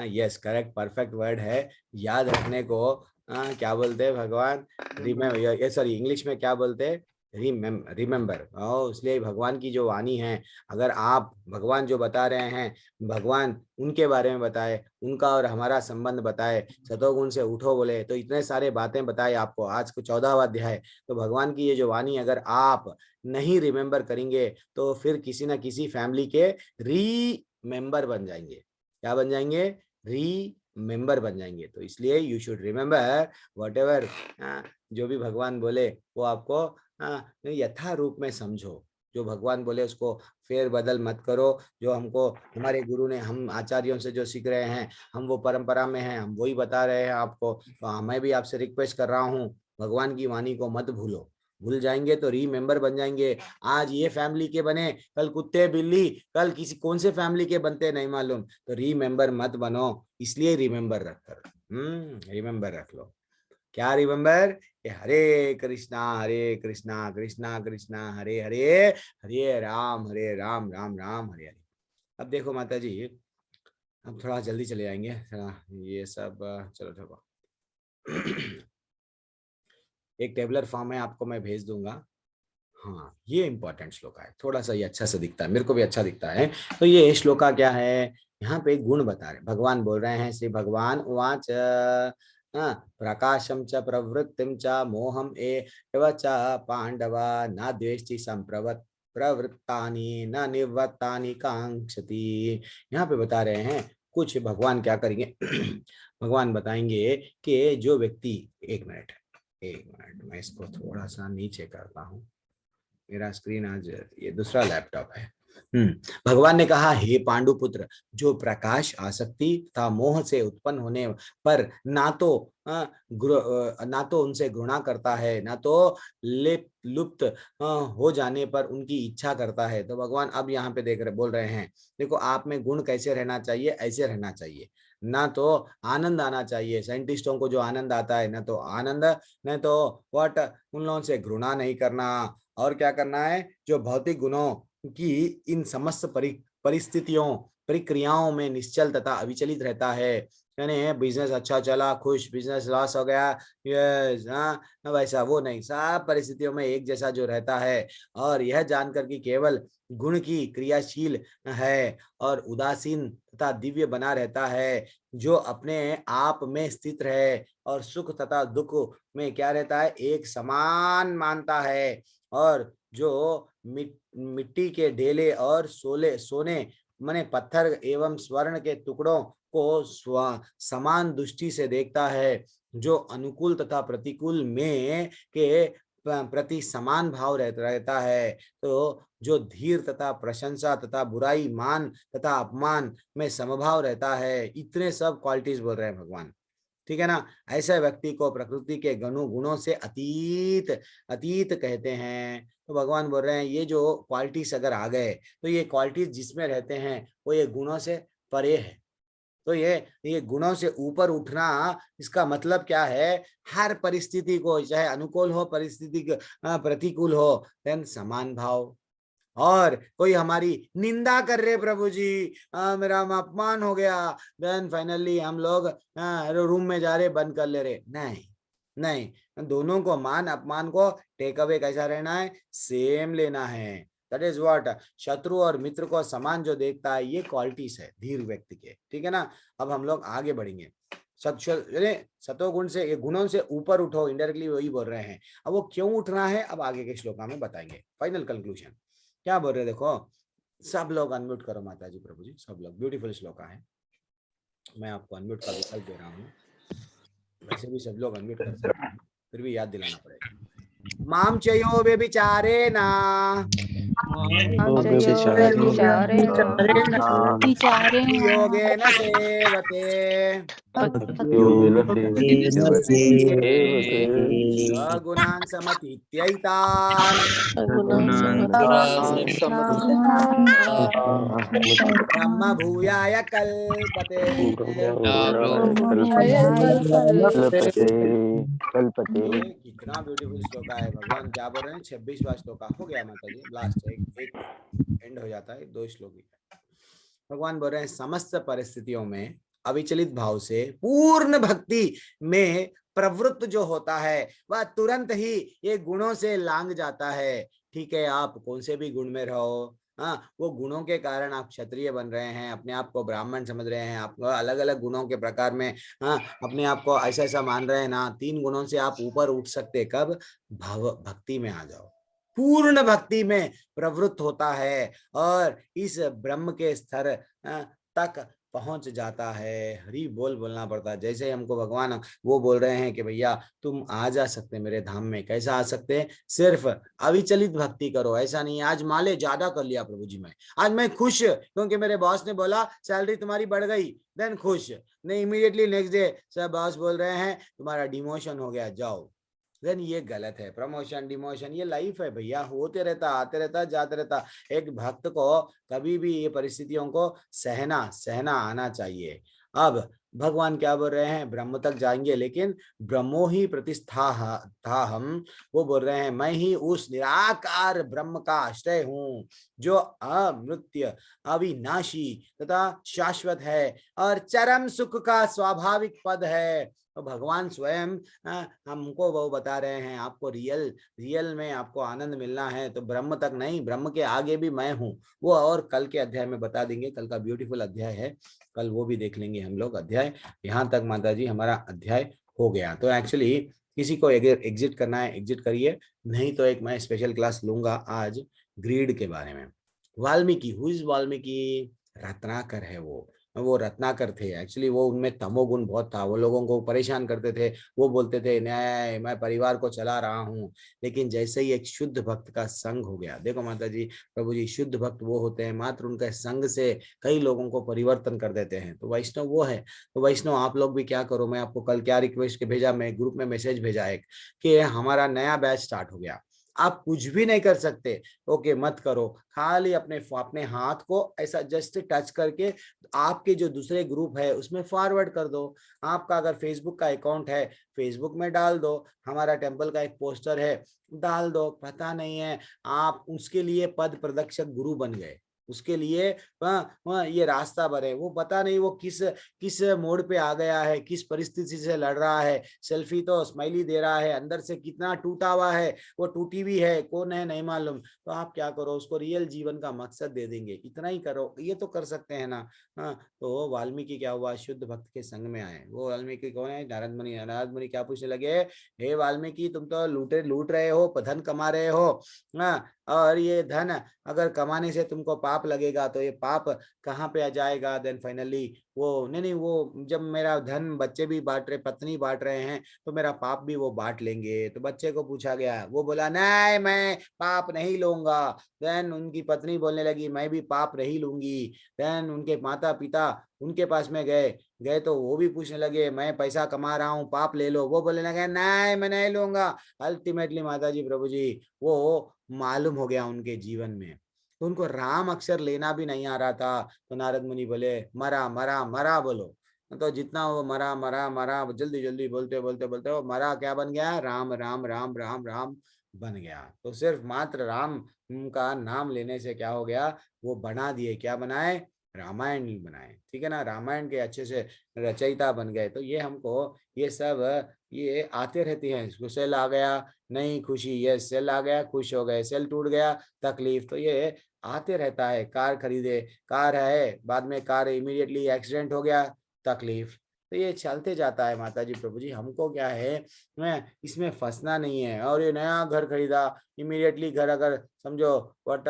Speaker 1: yes correct perfect word है। याद रखने को क्या बोलते हैं भगवान? रिमेम्बर, ये सॉरी इंग्लिश में क्या बोलते हैं? रिमेम्बर। इसलिए भगवान की जो वाणी है, अगर आप भगवान जो बता रहे हैं, भगवान उनके बारे में बताए, उनका और हमारा संबंध बताए, सतोगुण से उठो बोले, तो इतने सारे बातें बताए आपको। आज को 14वां अध्याय, तो भगवान की ये जो वाणी अगर आप नहीं रिमेम्बर करेंगे तो फिर किसी ना किसी फैमिली के री मेंबर बन जाएंगे। क्या बन जाएंगे? री मेंबर बन जाएंगे। तो इसलिए you should remember what ever जो भी भगवान बोले वो आपको यथा रूप में समझो। जो भगवान बोले उसको फेर बदल मत करो। जो हमको हमारे गुरु ने, हम आचार्यों से जो सीख रहे हैं, हम वो परंपरा में हैं, हम वही बता रहे हैं आपको। तो मैं भी आपसे रिक्वेस्ट कर रहा हूँ, भगवान की वाणी को मत भूलो। भूल जाएंगे तो रीमेंबर बन जाएंगे। आज ये फैमिली के बने, कल कुत्ते बिल्ली, कल किसी कौन से फैमिली के बनते नहीं मालूम। तो रीमेंबर मत बनो, इसलिए रिमेंबर रख कर रिमेंबर रख लो। क्या रिमेंबर? हरे कृष्णा कृष्णा कृष्णा हरे हरे, हरे राम राम राम हरे हरे। अब देखो माता जी, अब थोड़ा जल्दी चले जाएंगे ये सब। चलो थोड़ा एक टेबलर फॉर्म है, आपको मैं भेज दूंगा। हाँ ये इंपॉर्टेंट श्लोका है, थोड़ा सा ये अच्छा सा दिखता है, मेरे को भी अच्छा दिखता है। तो ये श्लोका क्या है? यहाँ पे गुण बता रहे, भगवान बोल रहे हैं। श्री भगवान उवाच प्रकाशम च प्रवृत्तिम च मोहम एव च पांडवा न द्वेष्टि संप्रवत प्रवृत्तानि न निवृत्तानि कांक्षति। यहाँ पे बता रहे हैं कुछ भगवान क्या करेंगे। भगवान बताएंगे कि जो व्यक्ति, एक मिनट मैं इसको थोड़ा सा नीचे करता हूँ। मेरा स्क्रीन आज ये दूसरा लैपटॉप है। भगवान ने कहा, हे पांडुपुत्र, जो प्रकाश आसक्ति तथा मोह से उत्पन्न होने पर ना तो उनसे घृणा करता है, ना तो लुप्त हो जाने पर उनकी इच्छा करता है। तो भगवान अब यहाँ पे बोल रहे हैं, देखो आप में गुण कैसे रहना चाहिए? ऐसे रहना चाहिए। ना तो आनंद आना चाहिए, साइंटिस्टों को जो आनंद आता है, ना तो आनंद, नहीं तो व्हाट, उन लोगों से घृणा नहीं करना। और क्या करना है? जो भौतिक गुणों की इन समस्त परिस्थितियों प्रक्रियाओं में निश्चल तथा अविचलित रहता है। यानी बिजनेस अच्छा चला, खुश, बिजनेस लॉस हो गया, यस, वैसा वो नहीं, सब परिस्थितियों में एक जैसा जो रहता है। और यह जानकर कि केवल गुण की क्रियाशील है और उदासीन तथा दिव्य बना रहता है, जो अपने आप में स्थित रहे और सुख तथा दुख में क्या रहता है? एक समान मानता है। और जो मिट्टी के ढेले और सोने मने पत्थर एवं स्वर्ण के टुकड़ों को समान दृष्टि से देखता है, जो अनुकूल तथा प्रतिकूल में के प्रति समान भाव रहता है। तो जो धीर तथा प्रशंसा तथा बुराई, मान तथा अपमान में समभाव रहता है। इतने सब क्वालिटीज बोल रहे हैं भगवान, ठीक है ना। ऐसे व्यक्ति को प्रकृति के गुणों से अतीत कहते हैं। तो भगवान बोल रहे हैं ये जो क्वालिटीज अगर आ गए, तो ये क्वालिटीज जिसमें रहते हैं वो ये गुणों से परे है। तो ये गुणों से ऊपर उठना, इसका मतलब क्या है? हर परिस्थिति को, चाहे अनुकूल हो परिस्थिति प्रतिकूल हो, देन समान भाव। और कोई हमारी निंदा कर रहे, प्रभु जी मेरा अपमान हो गया, देन फाइनली हम लोग रूम में जा रहे, बंद कर ले रहे, नहीं नहीं, दोनों को मान अपमान को टेक अवे कैसा रहना है, सेम लेना है। दैट इज व्हाट, शत्रु और मित्र को समान जो देखता है, ये क्वालिटीज है धीर व्यक्ति के, ठीक है ना। अब हम लोग आगे बढ़ेंगे। सतोगुण से, ये गुणों से ऊपर उठो, इनडायरेक्टली वही बोल रहे हैं। अब वो क्यों उठना है, अब आगे के श्लोका में बताएंगे। फाइनल कंक्लूजन क्या बोल रहे हैं, देखो सब लोग अनम्यूट करो माता जी, प्रभु जी, सब लोग। ब्यूटीफुल श्लोका है, मैं आपको अनम्यूट का विकल्प दे रहा हूँ। वैसे भी सब लोग अनम्यूट कर सकते हैं, फिर भी याद दिलाना पड़ेगा। माम चयो व्यभिचारेण योगेन सेवते सगुणान् समतीत्यैतान् ब्रह्म भूयाय कल्पते। ये कितना ब्यूटीफुल श्लोका है। भगवान क्या बोल रहे हैं, 26वां श्लोका हो गया माता जी, लास्ट एक एंड हो जाता है, 2 श्लोक ही। भगवान बोल रहे हैं समस्त परिस्थितियों में अविचलित भाव से पूर्ण भक्ति में प्रवृत्त जो होता है, वह तुरंत ही ये गुणों से लांग जाता है। ठीक है, आप कौन से भी गुण में रहो, हाँ, वो गुणों के कारण आप क्षत्रिय बन रहे हैं, अपने आप को ब्राह्मण समझ रहे हैं, आप अलग अलग गुणों के प्रकार में, हाँ, अपने आप को ऐसा ऐसा मान रहे हैं ना, 3 गुणों से आप ऊपर उठ सकते कब, भाव भक्ति में आ जाओ, पूर्ण भक्ति में प्रवृत्त होता है और इस ब्रह्म के स्तर तक पहुंच जाता है। हरि बोल बोलना पड़ता है। जैसे हमको भगवान वो बोल रहे हैं कि भैया तुम आ जा सकते हैं मेरे धाम में, कैसा आ सकते हैं, सिर्फ अविचलित भक्ति करो। ऐसा नहीं आज माले ज्यादा कर लिया प्रभु जी, मैं आज मैं खुश क्योंकि मेरे बॉस ने बोला सैलरी तुम्हारी बढ़ गई, देन खुश नहीं, इमीडिएटली नेक्स्ट डे सब बॉस बोल रहे हैं तुम्हारा डिमोशन हो गया, जाओ, देन ये गलत है। प्रमोशन डिमोशन ये लाइफ है भैया, होते रहता, आते रहता, जाते रहता। एक भक्त को कभी भी ये परिस्थितियों को सहना आना चाहिए। अब भगवान क्या बोल रहे हैं, ब्रह्म तक जाएंगे, लेकिन ब्रह्मो ही प्रतिष्ठा था हम, वो बोल रहे हैं मैं ही उस निराकार ब्रह्म का आश्रय हूँ जो अमृत्य अविनाशी तथा शाश्वत है और चरम सुख का स्वाभाविक पद है। तो भगवान स्वयं हमको वो बता रहे हैं, आपको रियल में आपको आनंद मिलना है तो ब्रह्म तक नहीं, ब्रह्म के आगे भी मैं हूँ। वो और कल के अध्याय में बता देंगे, कल का ब्यूटीफुल अध्याय है, कल वो भी देख लेंगे हम लोग अध्याय। यहाँ तक माता जी हमारा अध्याय हो गया। तो एक्चुअली किसी को एग्जिट करना है एग्जिट करिए, नहीं तो एक मैं स्पेशल क्लास लूंगा आज ग्रीड के बारे में। वाल्मीकि, हु इज वाल्मीकि, रत्नाकर है वो रत्नाकर थे। एक्चुअली वो उनमें तमोगुण बहुत था, वो लोगों को परेशान करते थे, वो बोलते थे न्याय मैं परिवार को चला रहा हूँ। लेकिन जैसे ही एक शुद्ध भक्त का संग हो गया, देखो माता जी प्रभु जी, शुद्ध भक्त वो होते हैं मात्र उनके संग से कई लोगों को परिवर्तन कर देते हैं। तो वैष्णव वो है। तो वैष्णव आप लोग भी क्या करो, मैं आपको कल क्या रिक्वेस्ट के भेजा, मैं ग्रुप में मैसेज भेजा एक कि हमारा नया बैच स्टार्ट हो गया, आप कुछ भी नहीं कर सकते, ओके मत करो, खाली अपने हाथ को ऐसा जस्ट टच करके आपके जो दूसरे ग्रुप है उसमें फॉरवर्ड कर दो। आपका अगर फेसबुक का अकाउंट है फेसबुक में डाल दो, हमारा टेम्पल का एक पोस्टर है डाल दो। पता नहीं है आप उसके लिए पद प्रदक्षक गुरु बन गए, उसके लिए ये रास्ता भरे, वो पता नहीं वो किस मोड़ पे आ गया है, किस परिस्थिति से लड़ रहा है। सेल्फी तो स्माइली दे रहा है, अंदर से कितना टूटा हुआ है, वो टूटी भी है, कौन है नहीं मालूम। तो आप क्या करो, उसको रियल जीवन का मकसद दे देंगे, इतना ही करो, ये तो कर सकते हैं ना। हाँ, तो वाल्मीकि क्या हुआ, शुद्ध भक्त के संग में आए। वो वाल्मीकि कौन है, नारद मुनि। नारद मुनि क्या पूछने लगे, हे वाल्मीकि तुम तो लूट रहे हो, धन कमा रहे हो, हाँ, और ये धन अगर कमाने से तुमको पाप लगेगा तो ये पाप कहाँ पे आ जाएगा। देन फाइनली वो नहीं वो जब मेरा धन बच्चे भी बांट रहे, पत्नी बांट रहे हैं, तो मेरा पाप भी वो बांट लेंगे। तो बच्चे को पूछा गया, वो बोला नहीं मैं पाप नहीं लूंगा। देन उनकी पत्नी बोलने लगी मैं भी पाप नहीं लूंगी। देन उनके माता पिता उनके पास में गए तो वो भी पूछने लगे मैं पैसा कमा रहा हूँ पाप ले लो। वो बोलने लगे नहीं मैं नहीं लूंगा। अल्टीमेटली माता जी प्रभु जी वो मालूम हो गया उनके जीवन में, तो उनको राम अक्षर लेना भी नहीं आ रहा था। तो नारद मुनि बोले मरा मरा मरा बोलो। तो जितना वो मरा मरा मरा जल्दी जल्दी बोलते बोलते बोलते वो मरा क्या बन गया, राम राम राम राम राम बन गया। तो सिर्फ मात्र राम का नाम लेने से क्या हो गया, वो बना दिए, क्या बनाए, रामायण बनाए, ठीक है ना, रामायण के अच्छे से रचयिता बन गए। तो ये हमको ये सब ये आते रहती हैं। इसको सेल आ गया, नई खुशी, ये सेल आ गया, खुश हो गए, सेल टूट गया, तकलीफ। तो ये आते रहता है। कार खरीदे, कार है, बाद में कार इमीडिएटली एक्सीडेंट हो गया, तकलीफ। तो ये चलते जाता है माता जी प्रभु जी। हमको क्या है, मैं इसमें फंसना नहीं है। और ये नया घर खरीदा, इमीडिएटली घर अगर समझो वट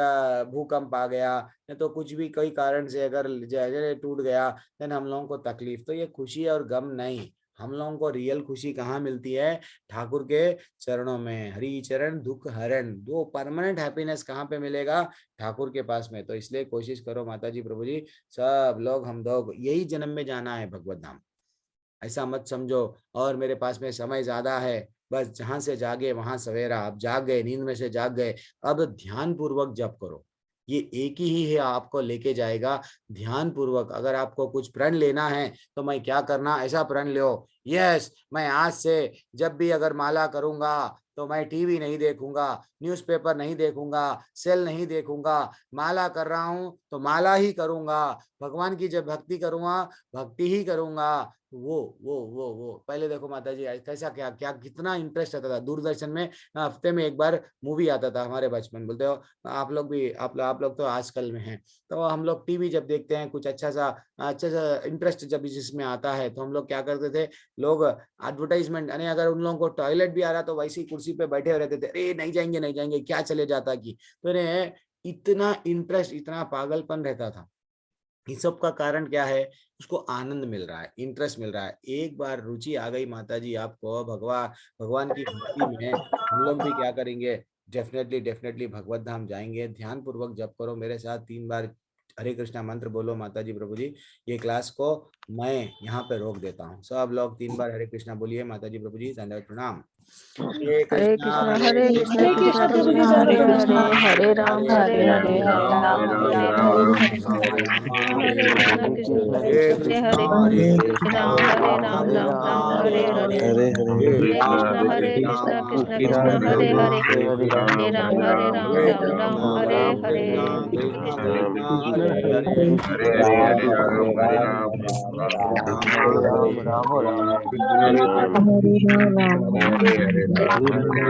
Speaker 1: भूकंप आ गया, नहीं तो कुछ भी कोई कारण से अगर जैसे टूट गया, देन हम लोगों को तकलीफ। तो ये खुशी और गम नहीं, हम लोगों को रियल खुशी कहाँ मिलती है? ठाकुर के चरणों में। हरि चरण दुख हरण, दो परमानेंट हैप्पीनेस कहाँ पे मिलेगा? ठाकुर के पास में। तो इसलिए कोशिश करो माता जी प्रभु जी, सब लोग हम लोग यही जन्म में जाना है भगवत धाम। ऐसा मत समझो और मेरे पास में समय ज्यादा है, बस जहां से जागे वहां सवेरा। आप जाग गए, नींद में से जाग गए, अब ध्यान पूर्वक जप करो। ये एक ही है आपको लेके जाएगा ध्यान पूर्वक। अगर आपको कुछ प्रण लेना है तो मैं क्या करना, ऐसा प्रण लो, यस मैं आज से जब भी अगर माला करूंगा तो मैं टीवी नहीं देखूंगा, न्यूज़पेपर नहीं देखूंगा, सेल नहीं देखूंगा, माला कर रहा हूं तो माला ही करूंगा, भगवान की जब भक्ति करूंगा भक्ति ही करूंगा। वो पहले देखो माता जी कैसा क्या क्या कितना इंटरेस्ट आता था। दूरदर्शन में हफ्ते में एक बार मूवी आता था हमारे बचपन, बोलते हो आप लोग भी, आप लोग तो आजकल में हैं। तो हम लोग टीवी जब देखते हैं कुछ अच्छा सा इंटरेस्ट जब जिसमें आता है, तो हम लोग क्या करते थे, लोग एडवर्टाइजमेंट, यानी अगर उन लोगों को टॉयलेट भी आ रहा तो वैसी कुर्सी पे बैठे रहते थे, अरे नहीं जाएंगे नहीं जाएंगे, क्या चले जाता कि। तो इतना इंटरेस्ट, इतना पागलपन रहता था। इस सब का कारण क्या है? उसको आनंद मिल रहा है, इंटरेस्ट मिल रहा है। एक बार रुचि आ गई माता जी आपको भगवान की भक्ति में, हम लोग भी क्या करेंगे, डेफिनेटली डेफिनेटली भगवत धाम जाएंगे। ध्यान पूर्वक जप करो मेरे साथ 3 बार हरे कृष्णा मंत्र बोलो माता जी प्रभु जी। ये क्लास को मैं यहाँ पे रोक देता हूँ। सब लोग 3 बार हरे कृष्णा बोलिए माता जी प्रभु जी। दंडवत प्रणाम। हरे
Speaker 6: हरे
Speaker 1: कृष्णा
Speaker 6: कृष्णा
Speaker 1: हरे
Speaker 6: हरे
Speaker 1: कृष्णा
Speaker 6: कृष्णा कृष्ण कृष्ण हरे हरे हरे राम हरे राम राम राम हरे हरे कृष्णा कृष्ण कृष्ण हरे राम हरे राम राम राम हरे हरे हरे कृष्णा कृष्ण हरे हरे हरे राम राम राम हरे हरे
Speaker 1: कृष्णा
Speaker 6: कृष्ण
Speaker 1: कृष्णा हरे हरे
Speaker 5: हरे
Speaker 1: राम
Speaker 5: हरे
Speaker 1: हरे
Speaker 5: राम हरे
Speaker 1: राम
Speaker 5: राम
Speaker 1: राम
Speaker 5: हरे
Speaker 1: हरे
Speaker 5: राम
Speaker 1: हरे
Speaker 5: राम राम
Speaker 1: हरे कृष्णा
Speaker 5: हरे हरे